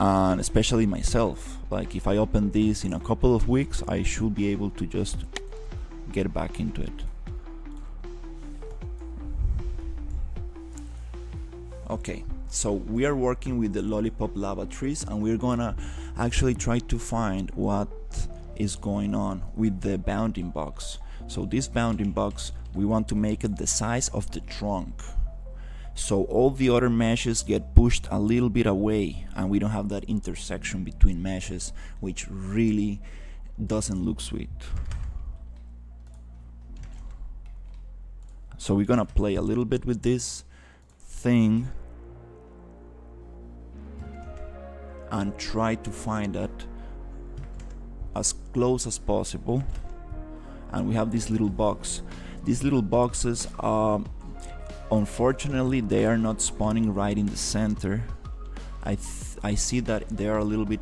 And especially myself, like if I open this in a couple of weeks, I should be able to just get back into it. Okay, so we are working with the lollipop lava trees, and we're gonna actually try to find what is going on with the bounding box. So this bounding box, we want to make it the size of the trunk, so all the other meshes get pushed a little bit away and we don't have that intersection between meshes, which really doesn't look sweet. So we're gonna play a little bit with this thing and try to find that as close as possible. And we have this little box. These little boxes, unfortunately, they are not spawning right in the center. I see that they are a little bit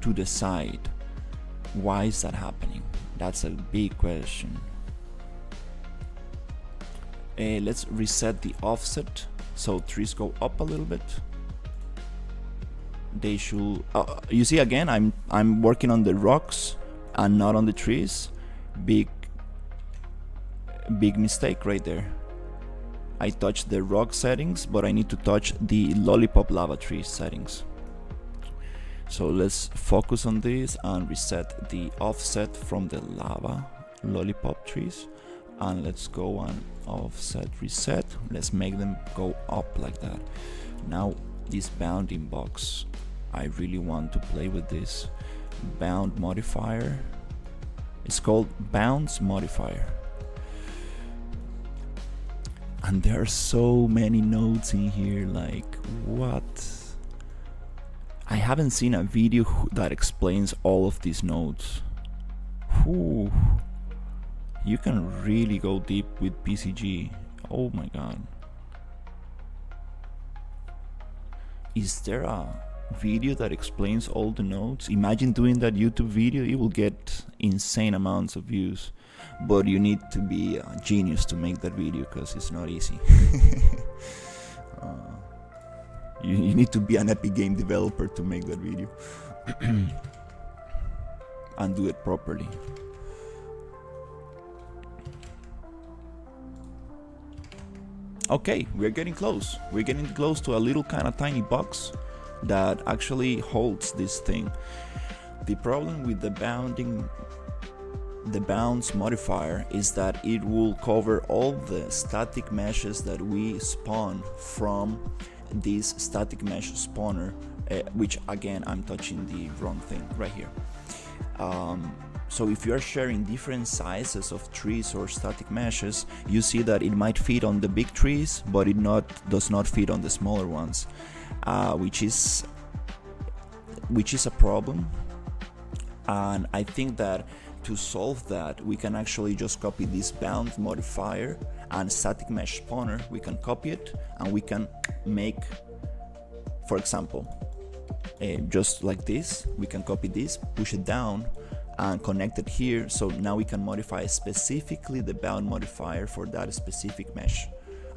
to the side. Why is that happening? That's a big question. Let's reset the offset so trees go up a little bit. They should. You see, again, I'm working on the rocks and not on the trees. Big mistake right there. I touched the rock settings, but I need to touch the lollipop lava tree settings. So let's focus on this and reset the offset from the lava lollipop trees, and let's go on offset reset. Let's make them go up like that. Now this bounding box, I really want to play with this bound modifier. It's called bounce modifier, and there are so many nodes in here, like what? I haven't seen a video that explains all of these nodes. Whew. You can really go deep with PCG. Oh my god. Is there a video that explains all the nodes? Imagine doing that YouTube video. It will get insane amounts of views, but you need to be a genius to make that video, because it's not easy. You need to be an Epic game developer to make that video and do it properly. Okay, we're getting close. We're getting close to a little kind of tiny box that actually holds this thing. The problem with the bounce modifier is that it will cover all the static meshes that we spawn from this static mesh spawner, which again, I'm touching the wrong thing right here. So if you are sharing different sizes of trees or static meshes, you see that it might fit on the big trees, but it does not fit on the smaller ones, which is a problem. And I think that to solve that, we can actually just copy this bound modifier and static mesh spawner. We can copy it and we can make, for example, just like this, we can copy this, push it down and connect it here. So now we can modify specifically the bound modifier for that specific mesh,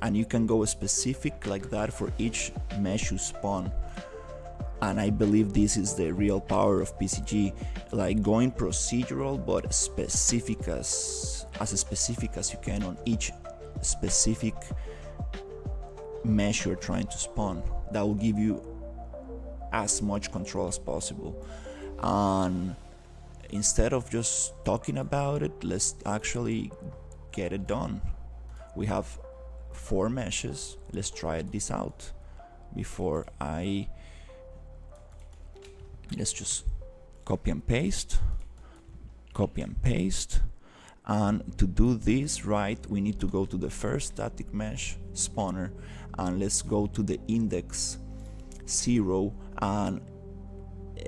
and you can go specific like that for each mesh you spawn. And I believe this is the real power of PCG, like going procedural but specific as specific as you can on each specific mesh you're trying to spawn. That will give you as much control as possible. And instead of just talking about it, let's actually get it done. We have 4 meshes. Let's try this out before let's just copy and paste, and to do this right, we need to go to the first static mesh spawner, and let's go to the index 0, and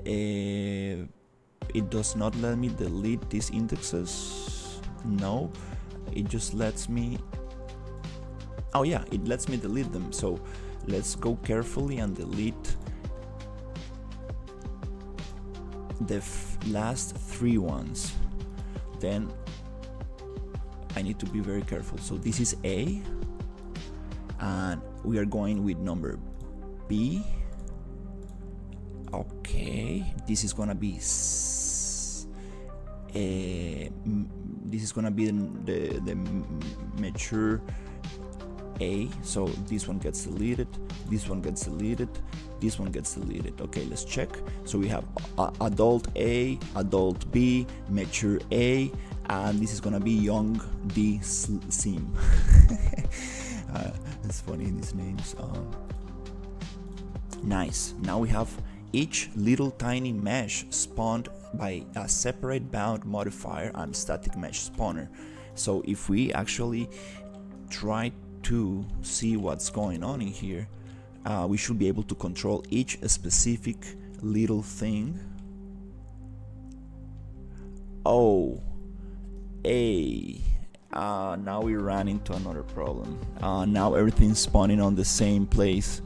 it does not let me delete these indexes. No, it just lets me, oh yeah, it lets me delete them. So let's go carefully and delete the last 3 ones. Then I need to be very careful. So this is A, and we are going with number B. Okay, this is gonna be the mature A. So this one gets deleted, this one gets deleted, this one gets deleted. Okay, let's check. So we have adult A, adult B, mature A, and this is gonna be young D sim. It's funny, these names. Nice. Now we have each little tiny mesh spawned by a separate bound modifier and static mesh spawner. So if we actually try to see what's going on in here, we should be able to control each specific little thing. Oh, now we ran into another problem. Now everything's spawning on the same place.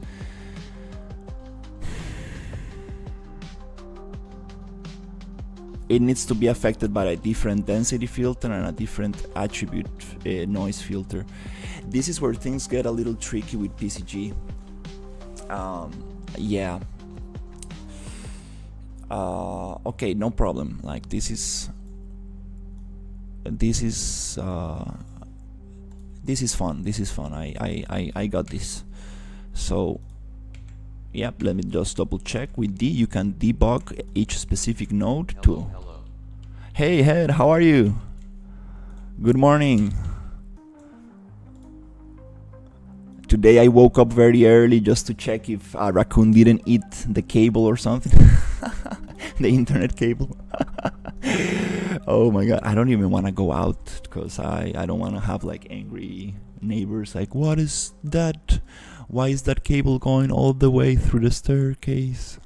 It needs to be affected by a different density filter and a different attribute noise filter. This is where things get a little tricky with PCG. Yeah. Okay, no problem. Like this is fun. This is fun. I got this. So yep, let me just double check. With D you can debug each specific node. Hello. Hey Head, how are you? Good morning. Today I woke up very early just to check if a raccoon didn't eat the cable or something. The internet cable. Oh my god, I don't even want to go out because I don't want to have like angry neighbors like, what is that? Why is that cable going all the way through the staircase?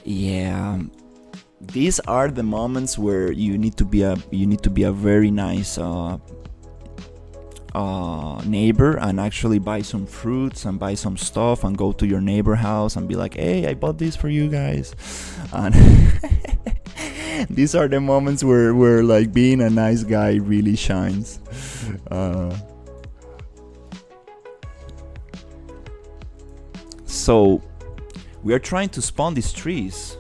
Yeah, these are the moments where you need to be a very nice neighbor and actually buy some fruits and buy some stuff and go to your neighbor house and be like, hey, I bought this for you guys. And these are the moments where like being a nice guy really shines. So we are trying to spawn these trees.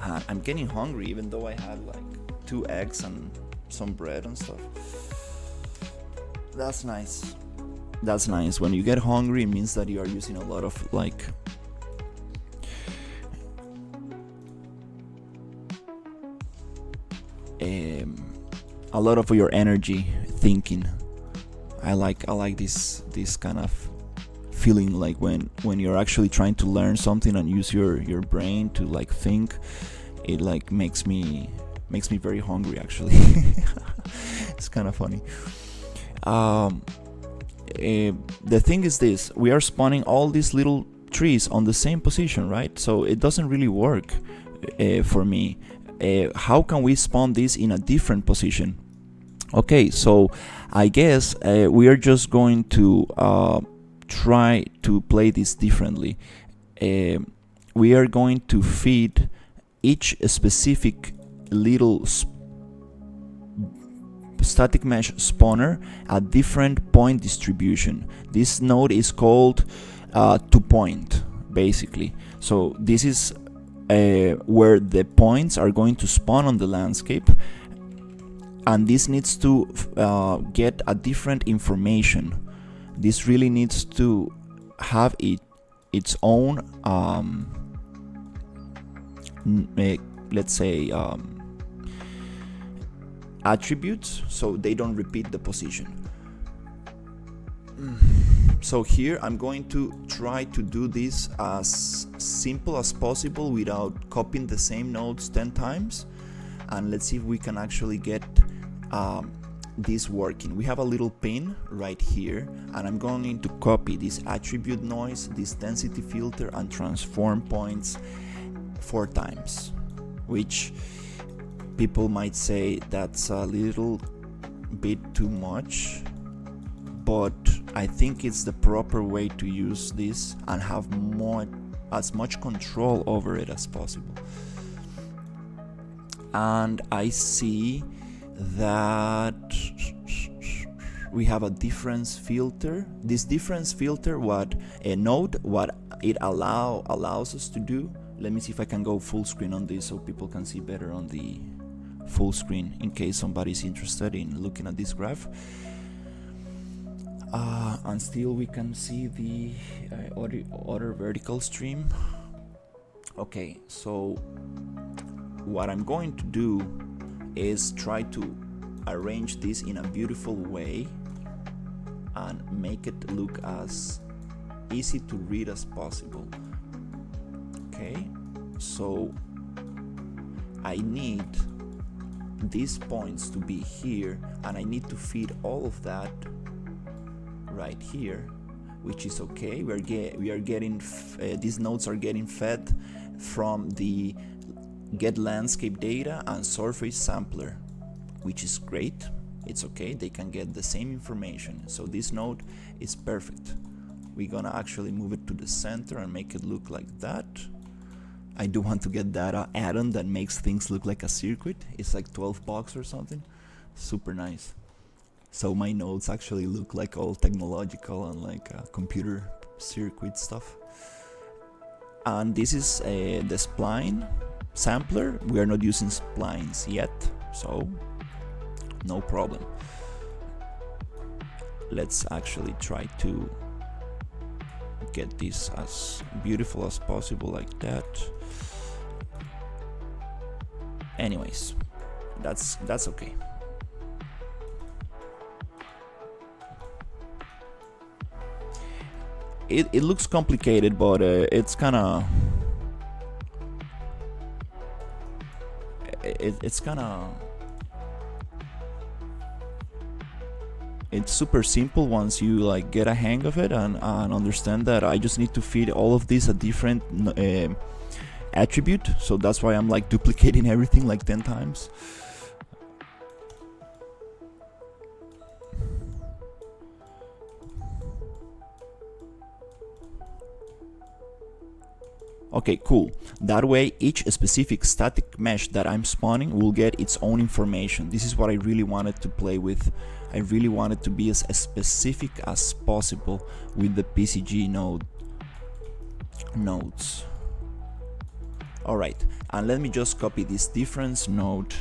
I'm getting hungry even though I had like 2 eggs and some bread and stuff. That's nice. That's nice. When you get hungry, it means that you are using a lot of like a lot of your energy thinking. I like this kind of feeling, like when you're actually trying to learn something and use your brain to like think. It like makes me very hungry, actually. It's kind of funny. The thing is this: we are spawning all these little trees on the same position, right? So it doesn't really work for me. How can we spawn this in a different position? Okay, so I guess we are just going to try to play this differently. We are going to feed each specific little static mesh spawner a different point distribution. This node is called to point, basically. So this is where the points are going to spawn on the landscape, and this needs to get a different information. This really needs to have its own let's say attributes, so they don't repeat the position. So here I'm going to try to do this as simple as possible without copying the same nodes 10 times, and let's see if we can actually get this working. We have a little pin right here, and I'm going to copy this attribute noise, this density filter, and transform points 4 times, which people might say that's a little bit too much, but I think it's the proper way to use this and have as much control over it as possible. And I see that we have a difference filter. This difference filter, what it allows us to do. Let me see if I can go full screen on this so people can see better on the full screen, in case somebody's interested in looking at this graph. And still we can see the other vertical stream. Okay, so what I'm going to do is try to arrange this in a beautiful way and make it look as easy to read as possible. Okay, so I need these points to be here, and I need to feed all of that right here, which is okay. We are getting these nodes are getting fed from the get landscape data and surface sampler, which is great. It's okay, they can get the same information. So this node is perfect. We're gonna actually move it to the center and make it look like that. I do want to get that add-on that makes things look like a circuit. It's like $12 or something. Super nice. So my nodes actually look like all technological and like computer circuit stuff. And this is the spline sampler. We are not using splines yet, so no problem. Let's actually try to get this as beautiful as possible, like that. Anyways, that's okay. It looks complicated, but it's kind of it's super simple once you like get a hang of it and understand that I just need to feed all of these a different attribute. So that's why I'm like duplicating everything like 10 times. Okay, cool. That way each specific static mesh that I'm spawning will get its own information. This is what I really wanted to play with. I really wanted to be as specific as possible with the PCG nodes. Alright, and let me just copy this difference node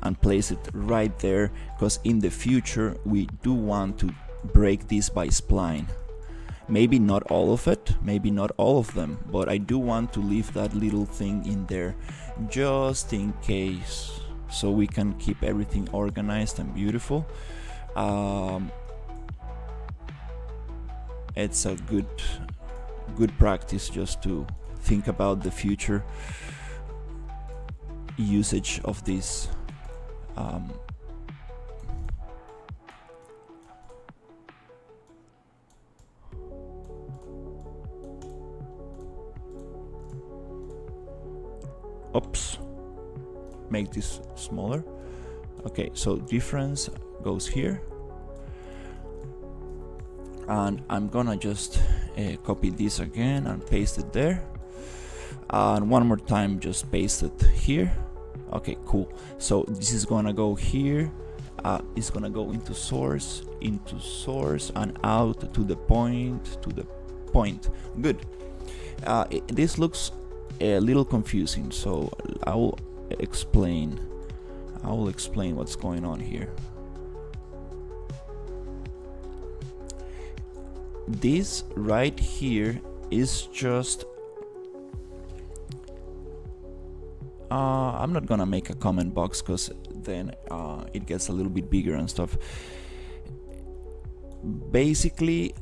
and place it right there, because in the future we do want to break this by spline. Maybe not all of it, maybe not all of them, but I do want to leave that little thing in there just in case, so we can keep everything organized and beautiful. it's a good practice just to think about the future usage of this. Oops, make this smaller. Okay, so difference goes here, and I'm gonna just copy this again and paste it there, and one more time just paste it here. Okay, cool. So this is gonna go here, it's gonna go into source, and out to the point. Good. This looks a little confusing, so I will explain what's going on here. This right here is just I'm not gonna make a comment box because then it gets a little bit bigger and stuff. Basically,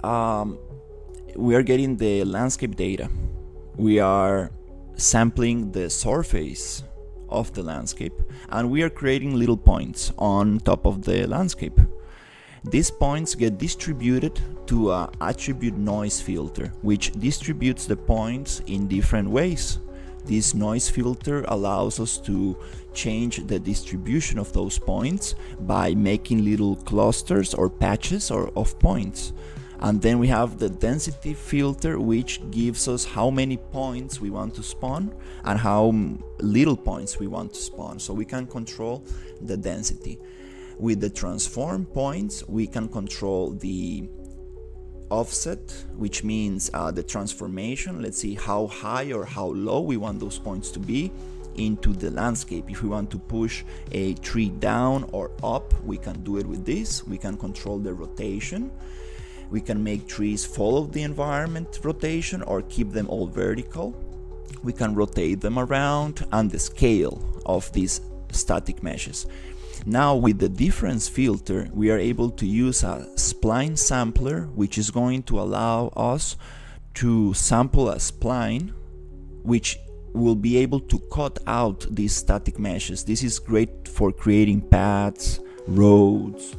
we are getting the landscape data. We are sampling the surface of the landscape, and we are creating little points on top of the landscape. These points get distributed to an attribute noise filter, which distributes the points in different ways. This noise filter allows us to change the distribution of those points by making little clusters or patches of points. And then we have the density filter, which gives us how many points we want to spawn and how little points we want to spawn, so we can control the density. With the transform points, we can control the offset, which means the transformation. Let's see how high or how low we want those points to be into the landscape. If we want to push a tree down or up, we can do it with this. We can control the rotation. We can make trees follow the environment rotation or keep them all vertical. We can rotate them around, and the scale of these static meshes. Now with the difference filter, we are able to use a spline sampler, which is going to allow us to sample a spline, which will be able to cut out these static meshes. This is great for creating paths, roads,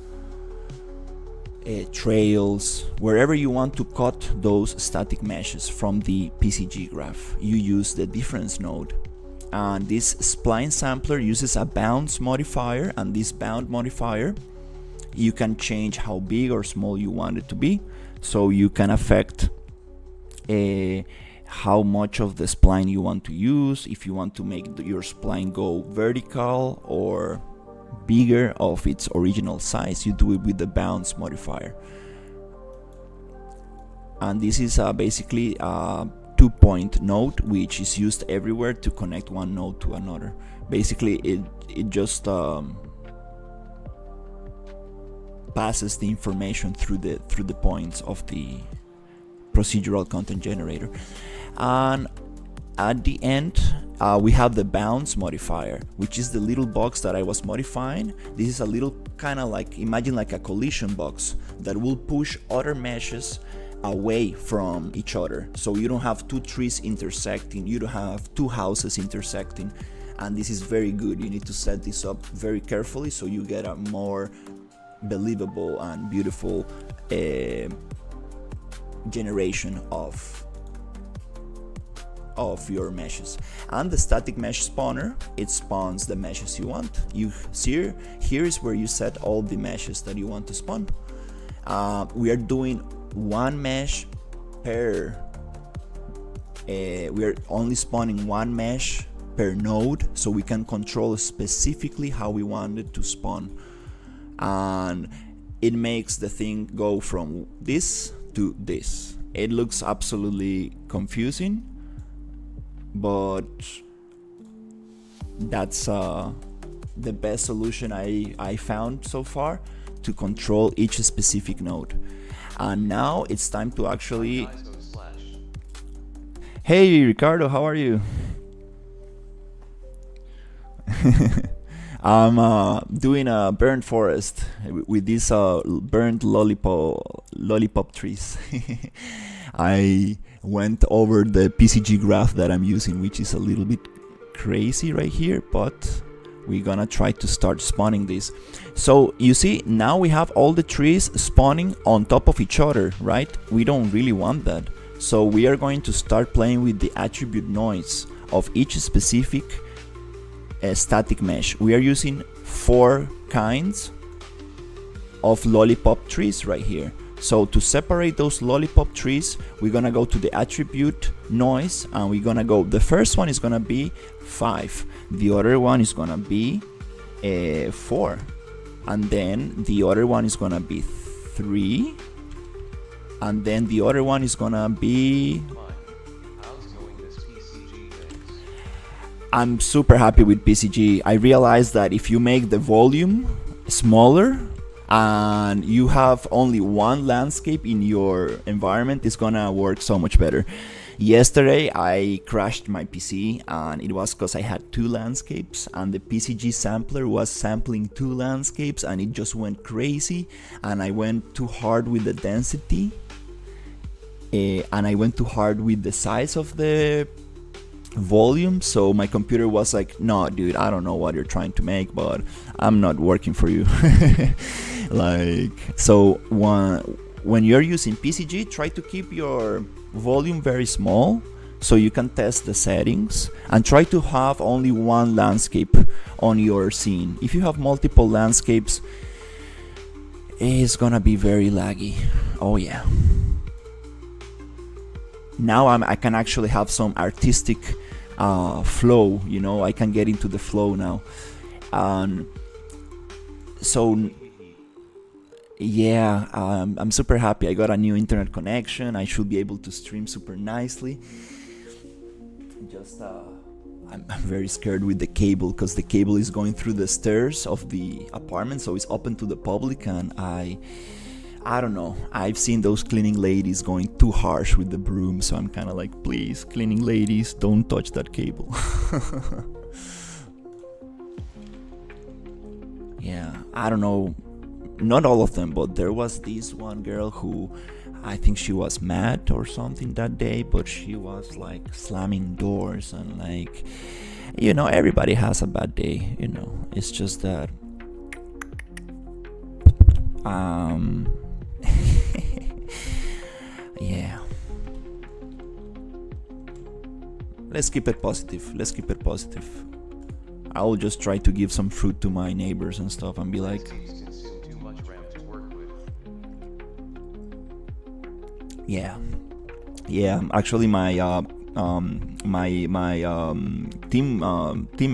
trails, wherever you want to cut those static meshes from the PCG graph. You use the difference node. And this spline sampler uses a bounds modifier, and this bound modifier, you can change how big or small you want it to be, so you can affect how much of the spline you want to use. If you want to make your spline go vertical or bigger of its original size, you do it with the bounds modifier. And this is basically a 2-point node, which is used everywhere to connect one node to another. Basically it just passes the information through the points of the procedural content generator. And at the end we have the bounds modifier, which is the little box that I was modifying. This is a little kind of like, imagine like a collision box that will push other meshes away from each other, so you don't have two trees intersecting, you don't have two houses intersecting. And this is very good. You need to set this up very carefully so you get a more believable and beautiful generation of your meshes. And the static mesh spawner, it spawns the meshes you want. You see here is where you set all the meshes that you want to spawn. We are doing one mesh per we are only spawning one mesh per node, so we can control specifically how we want it to spawn. And it makes the thing go from this to this. It looks absolutely confusing, but that's the best solution I found so far to control each specific node. And now it's time to actually... Hey Ricardo, how are you? I'm doing a burnt forest with these burnt lollipop trees. I went over the PCG graph that I'm using, which is a little bit crazy right here, but we're gonna try to start spawning this. So you see, now we have all the trees spawning on top of each other, right? We don't really want that. So we are going to start playing with the attribute noise of each specific static mesh. We are using 4 kinds of lollipop trees right here. So to separate those lollipop trees, we're gonna go to the attribute noise, and we're gonna go, the first one is gonna be 5, the other one is gonna be 4, and then the other one is gonna be 3, and then the other one is gonna be... I'm super happy with PCG. I realized that if you make the volume smaller and you have only one landscape in your environment, it's gonna work so much better. Yesterday I crashed my PC, and it was because I had 2 landscapes, and the PCG sampler was sampling 2 landscapes, and it just went crazy, and I went too hard with the density, and I went too hard with the size of the volume, so my computer was like, no dude, I don't know what you're trying to make, but I'm not working for you. Like, so when you're using PCG, try to keep your volume very small so you can test the settings, and try to have only one landscape on your scene. If you have multiple landscapes, it's gonna be very laggy. Oh yeah. Now I can actually have some artistic flow, you know, I can get into the flow now. So yeah, I'm super happy. I got a new internet connection. I should be able to stream super nicely. Just I'm very scared with the cable, because the cable is going through the stairs of the apartment, so it's open to the public, and I don't know, I've seen those cleaning ladies going too harsh with the broom, so I'm kind of like, please, cleaning ladies, don't touch that cable. Yeah, I don't know, not all of them, but there was this one girl who, I think she was mad or something that day, but she was like slamming doors, and like, you know, everybody has a bad day, you know, it's just that yeah, let's keep it positive, let's keep it positive. I'll just try to give some fruit to my neighbors and stuff and be like, yeah, actually my team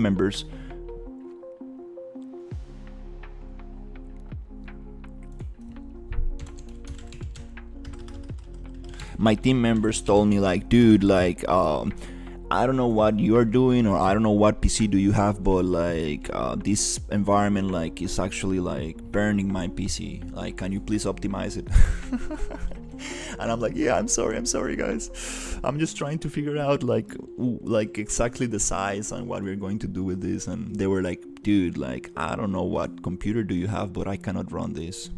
members, told me like, dude, like I don't know what you're doing, or I don't know what PC do you have, but like this environment like is actually like burning my PC, like can you please optimize it? And I'm like, yeah, I'm sorry guys, I'm just trying to figure out like exactly the size and what we're going to do with this. And they were like, dude, like I don't know what computer do you have, but I cannot run this.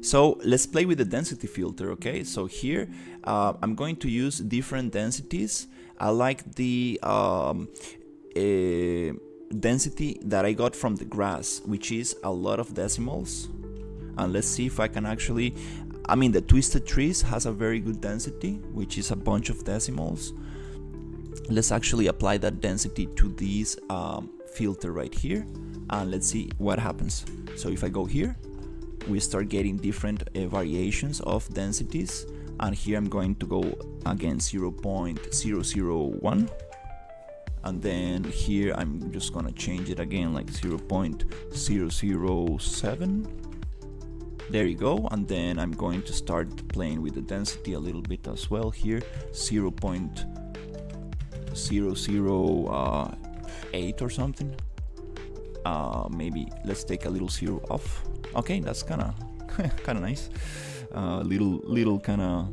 So let's play with the density filter, okay? So here I'm going to use different densities. I like the density that I got from the grass, which is a lot of decimals. And let's see if I can actually, I mean, the twisted trees has a very good density, which is a bunch of decimals. Let's actually apply that density to this filter right here, and let's see what happens. So if I go here, we start getting different variations of densities, and here I'm going to go again 0.001, and then here I'm just gonna change it again like 0.007. There you go. And then I'm going to start playing with the density a little bit as well here, 0.008 or something. Maybe let's take a little 0 off. Okay, that's kind of nice. Little kind of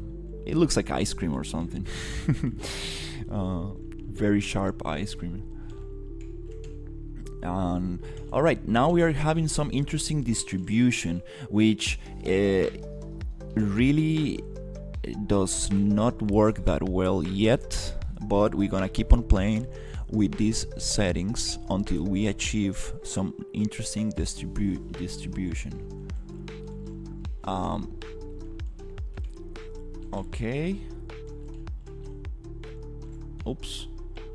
It looks like ice cream or something. Very sharp ice cream. Alright, now we are having some interesting distribution, which really does not work that well yet, but we're gonna keep on playing with these settings until we achieve some interesting distribution. Okay. Oops.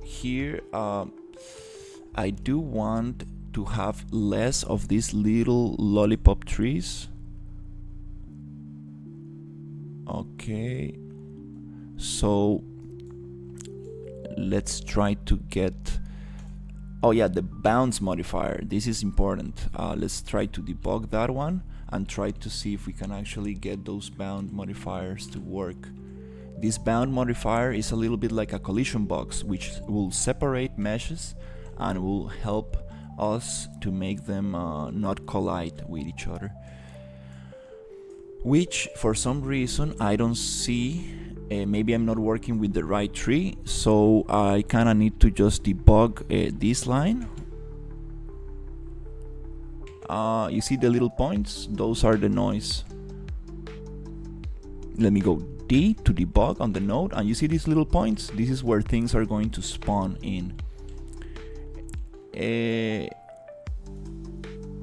Here, I do want to have less of these little lollipop trees. Okay. So let's try to get, oh yeah, the bounce modifier. This is important. Let's try to debug that one and try to see if we can actually get those bound modifiers to work. This bound modifier is a little bit like a collision box, which will separate meshes and will help us to make them not collide with each other. Which for some reason I don't see. Maybe I'm not working with the right tree, so I kinda need to just debug this line. You see the little points? Those are the noise. Let me go D to debug on the node, and you see these little points? This is where things are going to spawn in.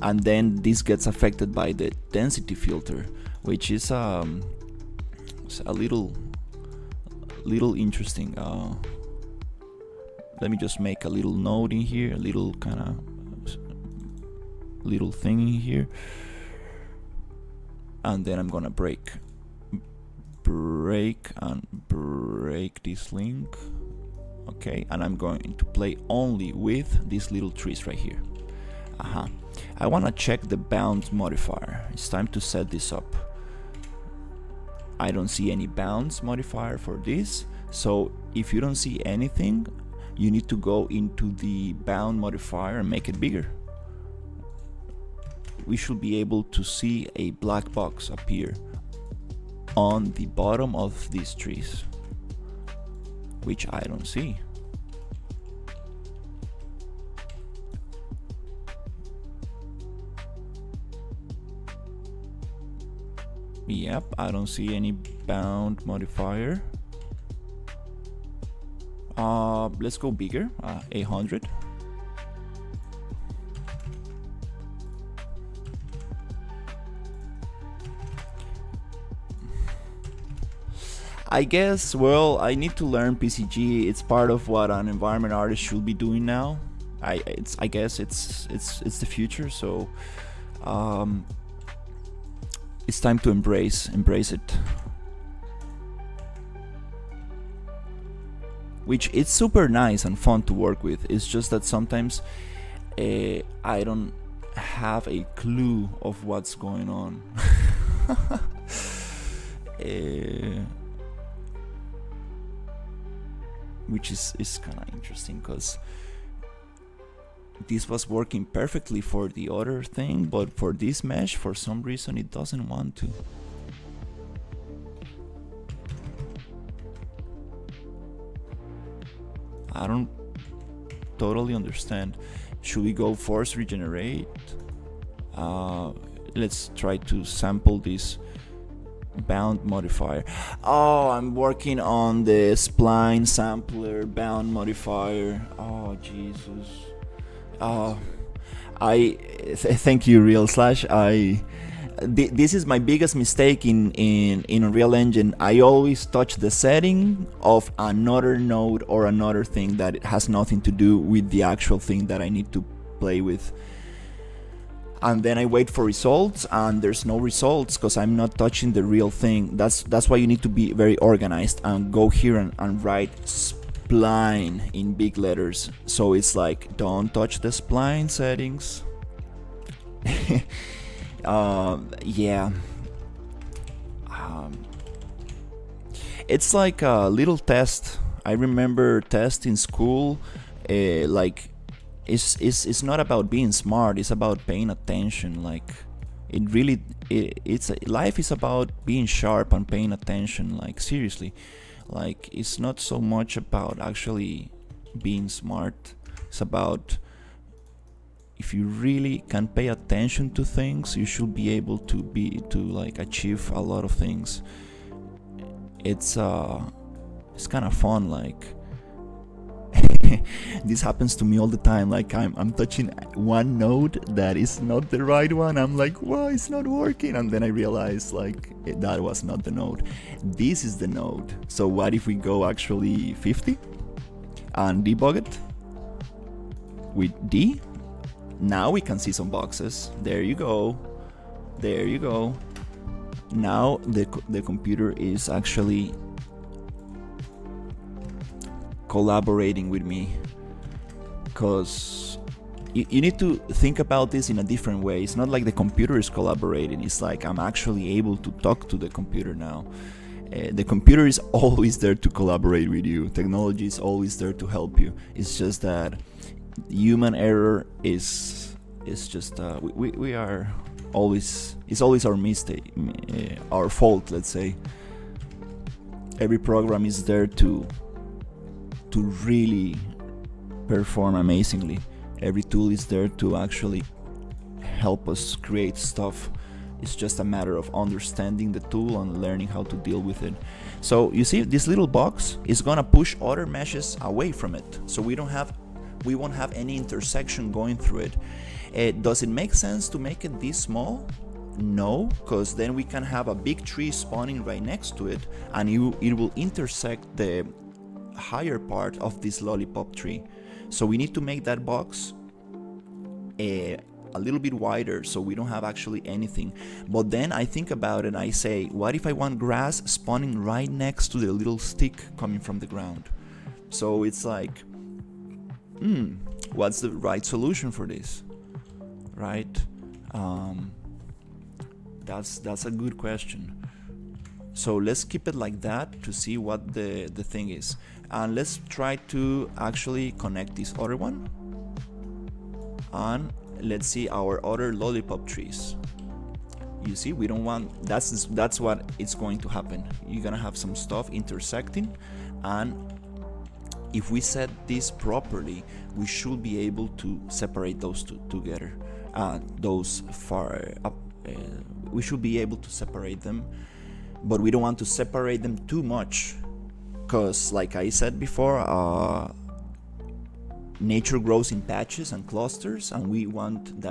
And then this gets affected by the density filter, which is a little interesting. Let me just make a little node in here, a little kind of little thing in here, and then I'm gonna break this link. Okay, and I'm going to play only with these little trees right here. I want to check the bounce modifier. It's time to set this up. I don't see any bounce modifier for this, so if you don't see anything, you need to go into the bound modifier and make it bigger. We should be able to see a black box appear on the bottom of these trees, which I don't see. Yep, I don't see any bound modifier. Let's go bigger, 800. I guess, well, I need to learn PCG. It's part of what an environment artist should be doing now. I guess it's the future, so it's time to embrace it. Which it's super nice and fun to work with. It's just that sometimes I don't have a clue of what's going on. Which is kind of interesting, because this was working perfectly for the other thing, but for this mesh, for some reason, it doesn't want to. I don't totally understand. Should we go force regenerate? Let's try to sample this bound modifier. Oh, I'm working on the spline sampler bound modifier. Oh, Jesus. Thank you, Real Slash. This is my biggest mistake in Unreal Engine. I always touch the setting of another node or another thing that has nothing to do with the actual thing that I need to play with. And then I wait for results, and there's no results because I'm not touching the real thing. That's why you need to be very organized and go here and write spline in big letters. So it's like, don't touch the spline settings. Yeah. It's like a little test. I remember test in school, like it's not about being smart, it's about paying attention. Like, It really, it's life is about being sharp and paying attention, like seriously. Like it's not so much about actually being smart. It's about, if you really can pay attention to things, you should be able to like achieve a lot of things. It's kind of fun, like this happens to me all the time. Like I'm touching one node that is not the right one. I'm like, why it's not working? And then I realize like that was not the node. This is the node. So what if we go actually 50 and debug it with D? Now we can see some boxes. There you go. There you go. Now the computer is actually collaborating with me, because you need to think about this in a different way. It's not like the computer is collaborating, it's like I'm actually able to talk to the computer now. The computer is always there to collaborate with you. Technology is always there to help you. It's just that human error is just we are always, it's always our mistake, our fault, let's say. Every program is there to really perform amazingly. Every tool is there to actually help us create stuff. It's just a matter of understanding the tool and learning how to deal with it. So you see, this little box is gonna push other meshes away from it, so we won't have any intersection going through it. Does it make sense to make it this small? No, because then we can have a big tree spawning right next to it, and it will intersect the higher part of this lollipop tree. So we need to make that box a little bit wider, so we don't have actually anything. But then I think about it and I say, what if I want grass spawning right next to the little stick coming from the ground? So it's like, what's the right solution for this, right? That's a good question. So let's keep it like that to see what the thing is. And let's try to actually connect this other one. And let's see our other lollipop trees. You see, we don't want, that's what it's going to happen. You're gonna have some stuff intersecting, and if we set this properly, we should be able to separate those two together. Those far up, we should be able to separate them, but we don't want to separate them too much, because like I said before, nature grows in patches and clusters, and we want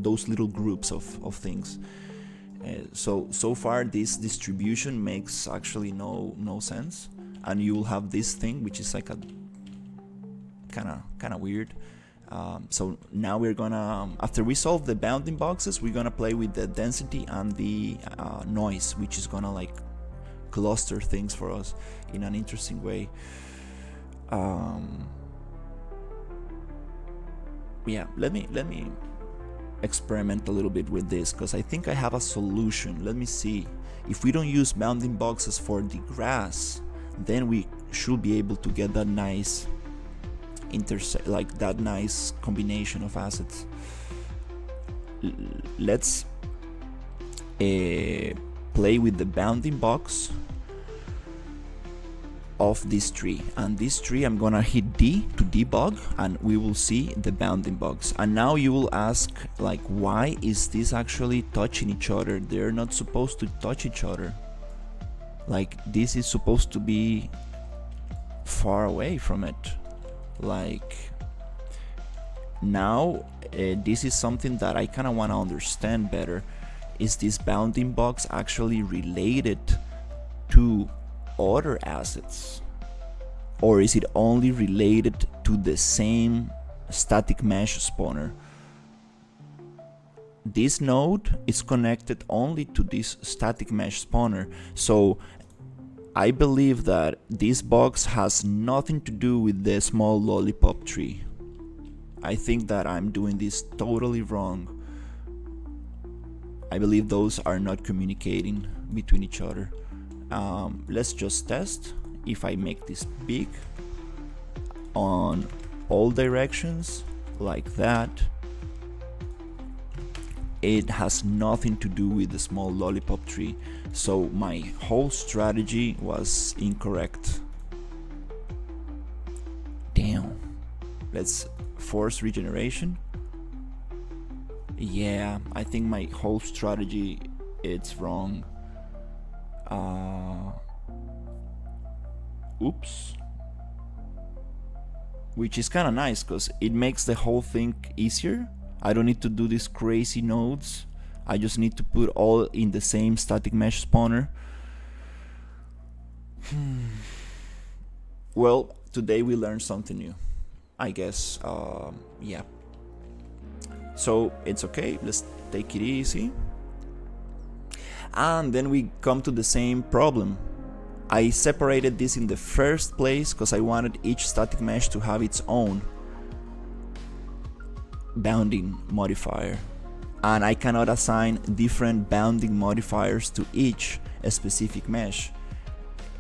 those little groups of things. So far this distribution makes actually no sense, and you'll have this thing which is like a kind of weird. So now we're gonna, after we solve the bounding boxes, we're gonna play with the density and the noise, which is gonna like cluster things for us in an interesting way. Yeah, let me experiment a little bit with this, because I think I have a solution. Let me see. If we don't use bounding boxes for the grass, then we should be able to get that nice like that nice combination of assets. Let's play with the bounding box of this tree, and this tree I'm gonna hit D to debug, and we will see the bounding box. And now you will ask, like, why is this actually touching each other? They're not supposed to touch each other. Like, this is supposed to be far away from it. Like, now this is something that I kind of want to understand better. Is this bounding box actually related to other assets, or is it only related to the same static mesh spawner? This node is connected only to this static mesh spawner, so I believe that this box has nothing to do with the small lollipop tree. I think that I'm doing this totally wrong. I believe those are not communicating between each other. Let's just test. If I make this big on all directions like that, it has nothing to do with the small lollipop tree. So my whole strategy was incorrect. Damn. Let's force regeneration. Yeah, I think my whole strategy it's wrong. Oops. Which is kind of nice because it makes the whole thing easier. I don't need to do these crazy nodes. I just need to put all in the same static mesh spawner. Well, today we learned something new, I guess. Yeah. So it's okay, let's take it easy. And then we come to the same problem. I separated this in the first place because I wanted each static mesh to have its own bounding modifier, and I cannot assign different bounding modifiers to each specific mesh.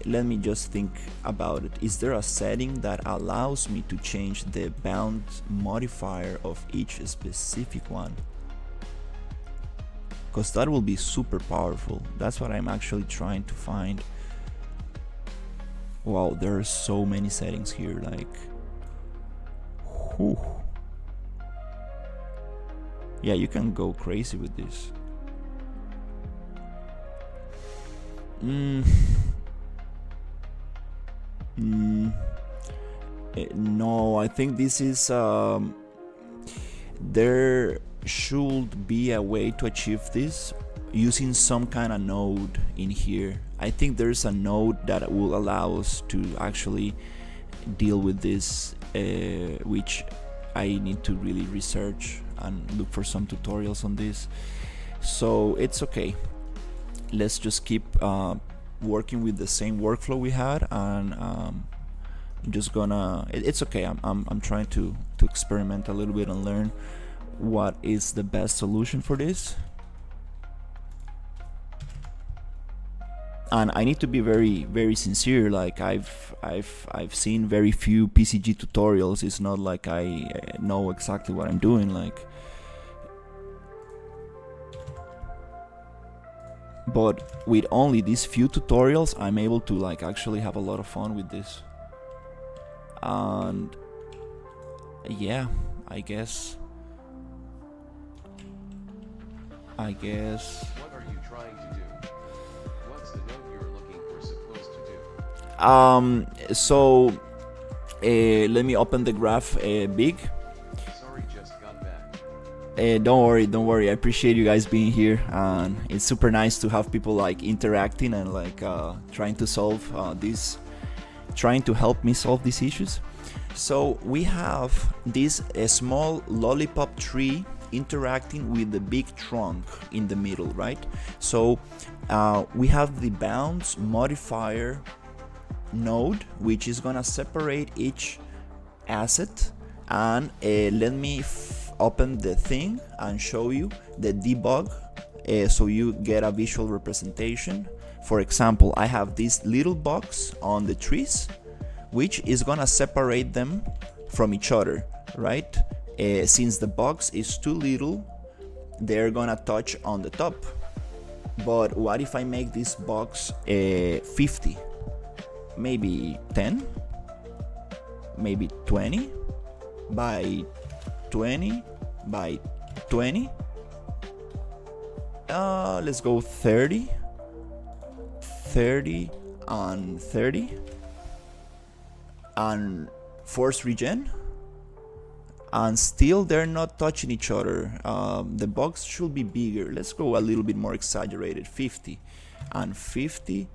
Let me just think about it. Is there a setting that allows me to change the bound modifier of each specific one? Because that will be super powerful. That's what I'm actually trying to find. Wow, there are so many settings here, like, whew. Yeah, you can go crazy with this. No, I think this is there should be a way to achieve this using some kind of node in here. I think there's a node that will allow us to actually deal with this, which I need to really research and look for some tutorials on this. So it's okay, let's just keep working with the same workflow we had, and I'm just gonna, it's okay, I'm trying to experiment a little bit and learn what is the best solution for this. And I need to be very sincere. Like I've seen very few PCG tutorials. It's not like I know exactly what I'm doing. Like, but with only these few tutorials, I'm able to like actually have a lot of fun with this. And yeah, I guess. What are you trying to do? What's the note you're looking for supposed to do? So let me open the graph big. Sorry, just got back. Don't worry. I appreciate you guys being here, and it's super nice to have people like interacting and like trying to solve trying to help me solve these issues. So we have this small lollipop tree interacting with the big trunk in the middle, right? So we have the bounds modifier node, which is gonna separate each asset, and let me open the thing and show you the debug so you get a visual representation. For example, I have this little box on the trees, which is gonna separate them from each other, right? Since the box is too little, they're gonna touch on the top. But what if I make this box 50? Maybe 10? Maybe 20? By 20? By 20? Let's go 30. 30 and 30. And force regen. And still they're not touching each other. The box should be bigger. Let's go a little bit more exaggerated. 50 and 50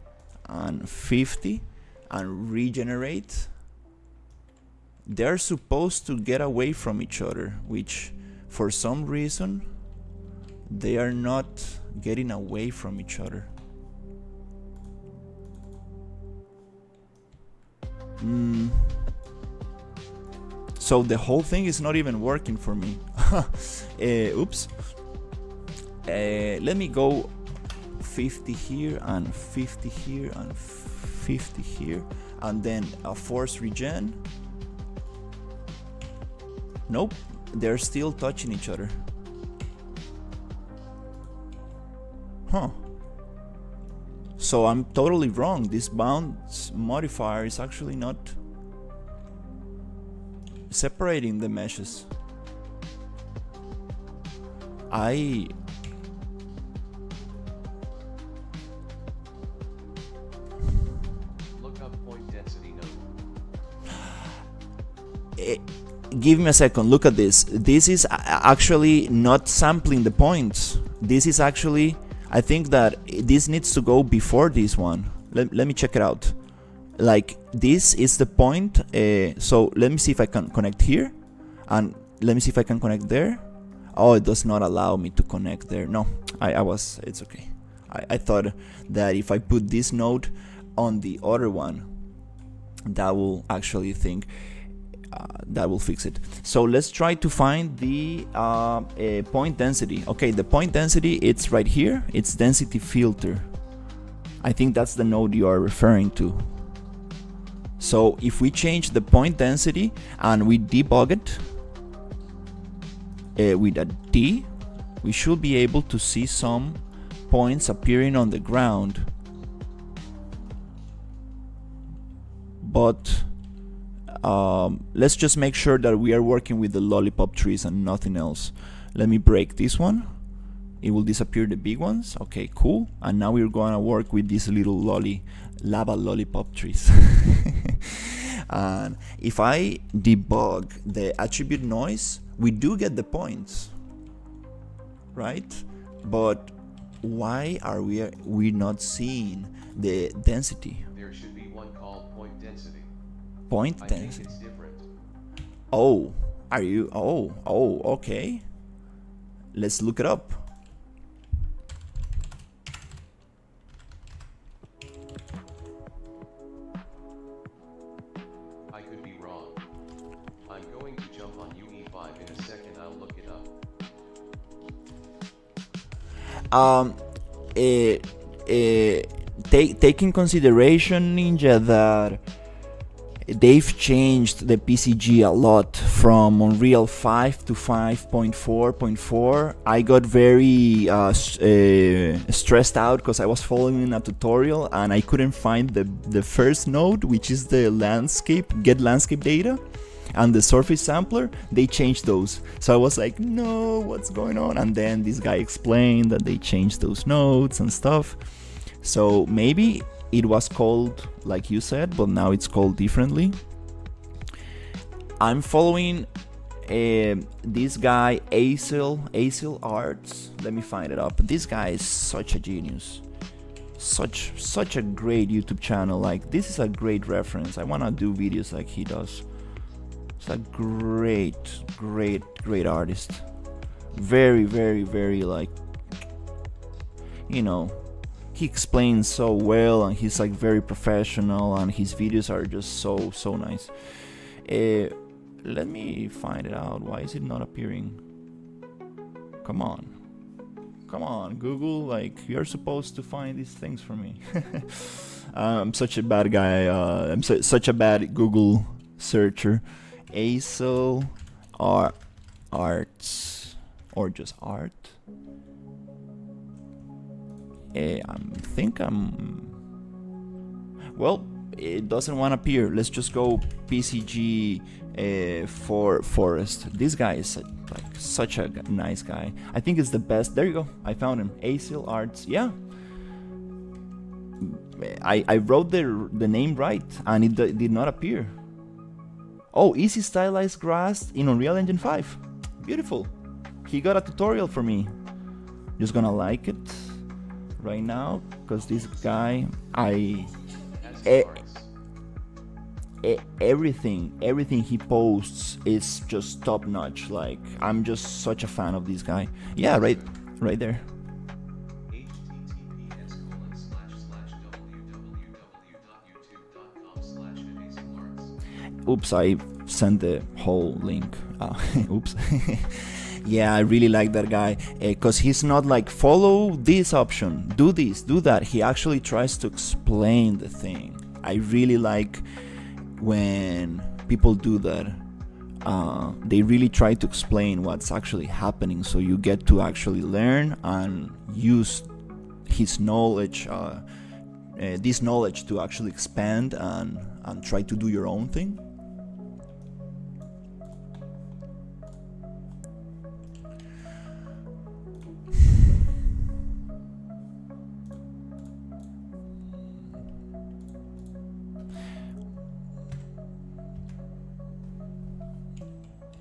and 50 and regenerate. They're supposed to get away from each other, which for some reason they are not getting away from each other. So the whole thing is not even working for me. Oops. Let me go 50 here and 50 here and 50 here, and then a force regen. Nope, they're still touching each other. Huh. So I'm totally wrong. This bounce modifier is actually not separating the meshes. Look up point density node. Give me a second. Look at this. This is actually not sampling the points. This is actually, I think that this needs to go before this one. Let me check it out. Like, this is the point. So let me see if I can connect here, and let me see if I can connect there. Oh, it does not allow me to connect there. No, it's okay. I thought that if I put this node on the other one, that will actually that will fix it. So let's try to find the point density. Okay, the point density, it's right here. It's density filter. I think that's the node you are referring to. So if we change the point density and we debug it with a D, we should be able to see some points appearing on the ground. But let's just make sure that we are working with the lollipop trees and nothing else. Let me break this one. It will disappear the big ones. Okay, cool. And now we're gonna work with these little lava lollipop trees. And if I debug the attribute noise, we do get the points, right? But why are we not seeing the density? There should be one called point density. Point I density. think it's different. Oh, are you? Oh, okay. Let's look it up. I could be wrong. I'm going to jump on UE5 in a second. I'll look it up. Take in consideration, Ninja, that they've changed the PCG a lot from Unreal 5 to 5.4.4. I got very stressed out because I was following a tutorial and I couldn't find the first node, which is the get landscape data, and the surface sampler. They changed those. So I was like, no, what's going on? And then this guy explained that they changed those nodes and stuff. So maybe it was called like you said, but now it's called differently. I'm following this guy, Acil Arts. Let me find it up. This guy is such a genius. Such a great YouTube channel. Like, this is a great reference. I wanna do videos like he does. It's a great artist. Very, like, you know, he explains so well, and he's like very professional, and his videos are just so nice. Let me find it out. Why is it not appearing? Come on, Google. Like, you're supposed to find these things for me. I'm such a bad guy. I'm such a bad Google searcher. Acil Arts, or just art. Well, it doesn't want to appear. Let's just go PCG for Forest. This guy is like such a nice guy. I think it's the best. There you go. I found him. Acil Arts. Yeah. I wrote the name right, and it did not appear. Oh, easy stylized grass in Unreal Engine 5. Beautiful. He got a tutorial for me. Just gonna like it right now, because this guy, everything he posts is just top notch. Like, I'm just such a fan of this guy. Yeah, right there. Oops, I sent the whole link. Oops. Yeah, I really like that guy, because he's not like, follow this option, do this, do that. He actually tries to explain the thing. I really like when people do that. They really try to explain what's actually happening, so you get to actually learn and use his knowledge, this knowledge to actually expand and try to do your own thing.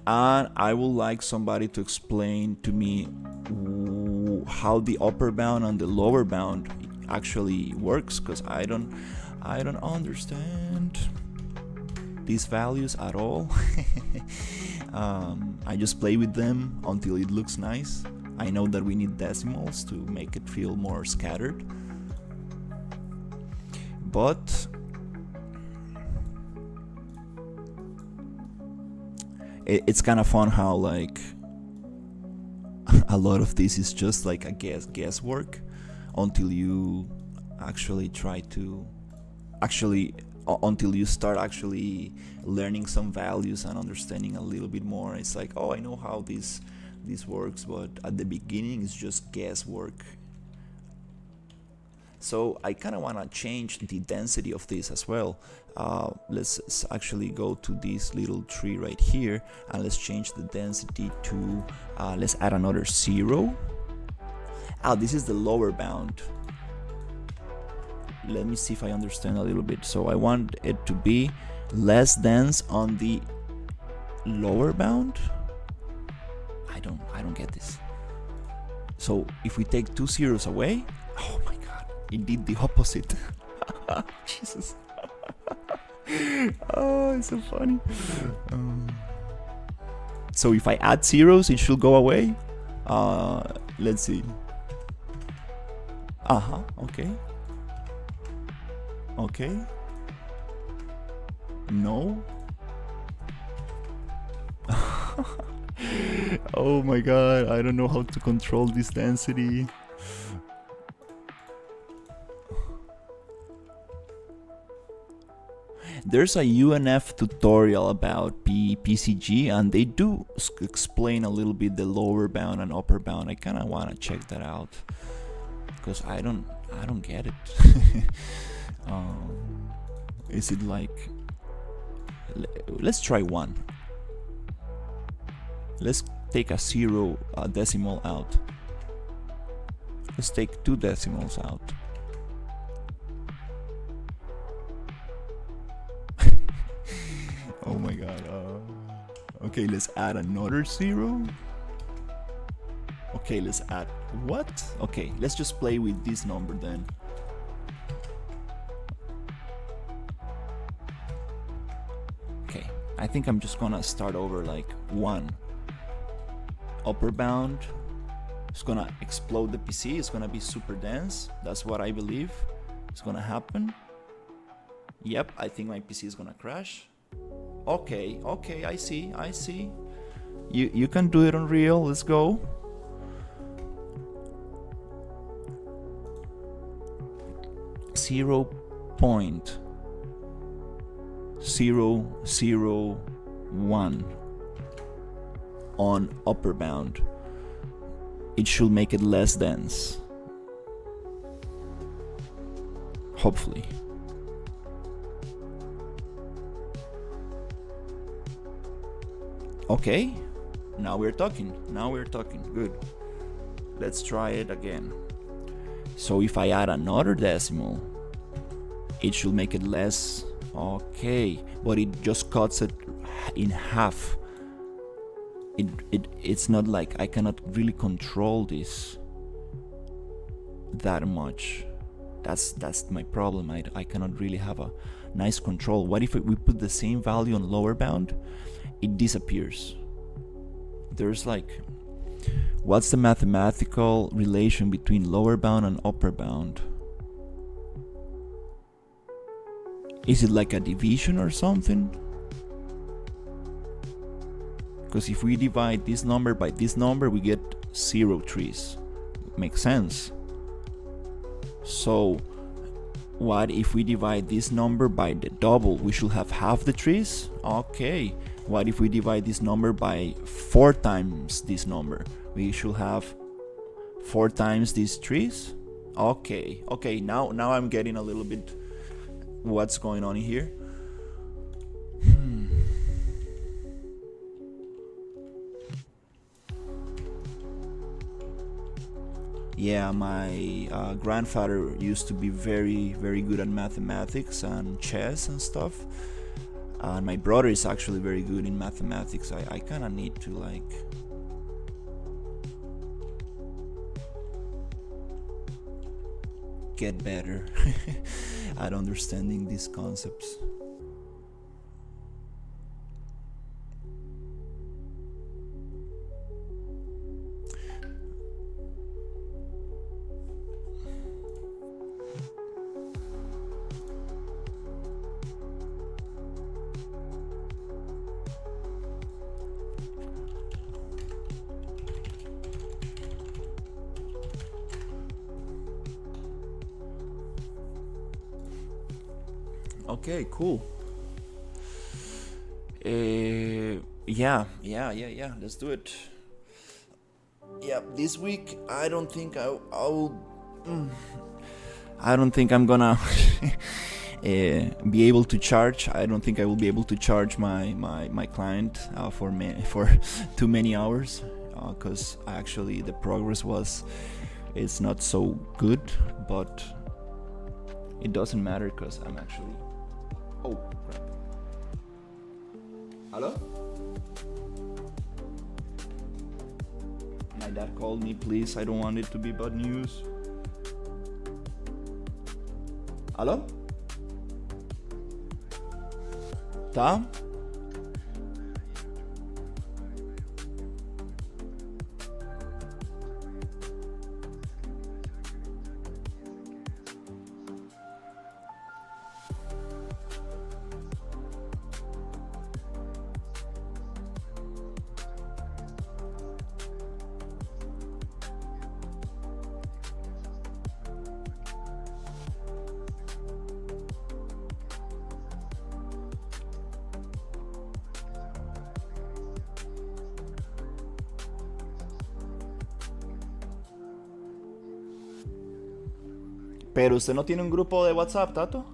And I would like somebody to explain to me how the upper bound and the lower bound actually works, because I don't understand these values at all. I just play with them until it looks nice. I know that we need decimals to make it feel more scattered, but it's kind of fun how like a lot of this is just like a guesswork until you actually try to until you start actually learning some values and understanding a little bit more. It's like, oh, I know how this works, but at the beginning it's just guesswork. So I kind of want to change the density of this as well. Let's actually go to this little tree right here, and let's change the density to, let's add another 0. This is the lower bound. Let me see if I understand a little bit. So I want it to be less dense on the lower bound. I don't get this. So if we take 2 zeros away, oh my god, it did the opposite. Jesus. Oh, it's so funny. So if I add zeros, it should go away. Let's see. Okay. Okay. No. Oh my god, I don't know how to control this density. There's a UNF tutorial about PCG, and they do explain a little bit the lower bound and upper bound. I kind of want to check that out because I don't get it. Is it like, let's try 1. Let's take a 0 decimal out. Let's take 2 decimals out. Oh my god. Okay, let's add another 0. Okay, let's add what? Okay, let's just play with this number then. Okay, I think I'm just gonna start over like 1. Upper bound. It's gonna explode the PC. It's gonna be super dense. That's what I believe is gonna happen. Yep, I think my PC is gonna crash. Okay, I see. You can do it on real. Let's go. .0.001 on upper bound. It should make it less dense. Hopefully. Okay, now we're talking. Good. Let's try it again. So if I add another decimal, it should make it less. Okay, but it just cuts it in half. It's not like I cannot really control this that much. That's my problem. I cannot really have a nice control. What if we put the same value on lower bound? It disappears. There's like, what's the mathematical relation between lower bound and upper bound? Is it like a division or something? Because if we divide this number by this number, we get 0 trees. Makes sense. So what if we divide this number by the double? We should have half the trees. Okay. What if we divide this number by 4 times this number? We should have 4 times these trees. Okay, now I'm getting a little bit what's going on here. Yeah, my grandfather used to be very good at mathematics and chess and stuff. And my brother is actually very good in mathematics. I kind of need to like get better at understanding these concepts. Okay, cool. Yeah. Let's do it. Yeah, this week I don't think I'll. I don't think I'm gonna be able to charge. I don't think I will be able to charge my client for too many hours, because actually the progress it's not so good, but it doesn't matter because I'm actually. Oh crap. Hello? My dad called me, please. I don't want it to be bad news. Hello? Tá? Pero usted no tiene un grupo de WhatsApp, Tato.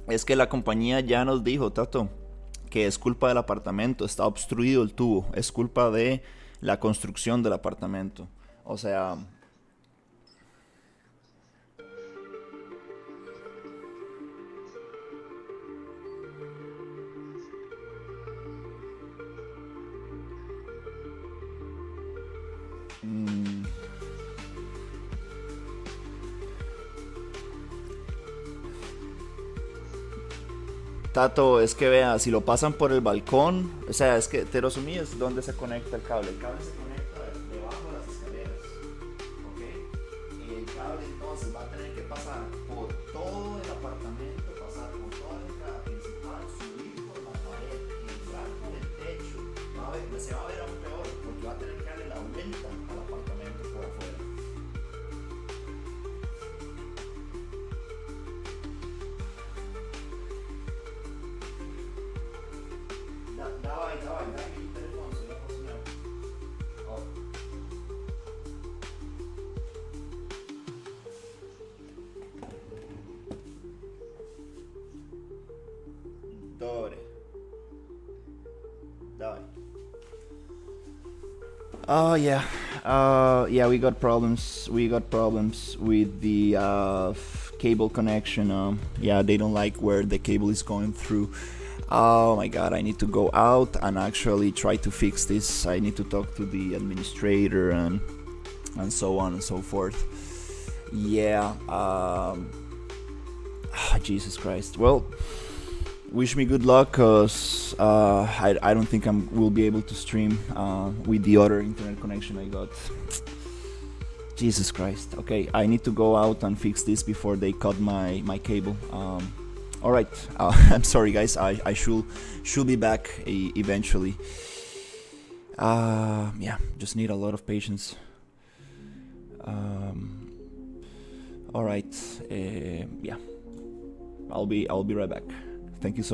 Es que la compañía ya nos dijo, Tato, que es culpa del apartamento, está obstruido el tubo, es culpa de la construcción del apartamento. O sea, Tato, es que vea, si lo pasan por el balcón, o sea, es que te lo resumí, es donde se conecta el cable. El cable se conecta debajo de las escaleras, ¿ok? Y el cable entonces va a tener que pasar por todo el apartamento, pasar por toda la entrada principal, subir por la pared, entrar por el techo. Se va a ver aún peor, porque va a tener que darle la vuelta al apartamento por afuera. Dawaj, daj mi telefon, co ja pozmiał. O. Dobre. Dawaj. Oh yeah. Yeah, we got problems. We got problems with the cable connection. Yeah, they don't like where the cable is going through. Oh my god, I need to go out and actually try to fix this. I need to talk to the administrator and so on and so forth. Yeah, Jesus Christ. Well, wish me good luck, cause I don't think will be able to stream with the other internet connection I got. Jesus Christ. Okay, I need to go out and fix this before they cut my cable. All right. I'm sorry, guys. I should be back eventually. Yeah, just need a lot of patience. All right. Yeah, I'll be right back. Thank you so much.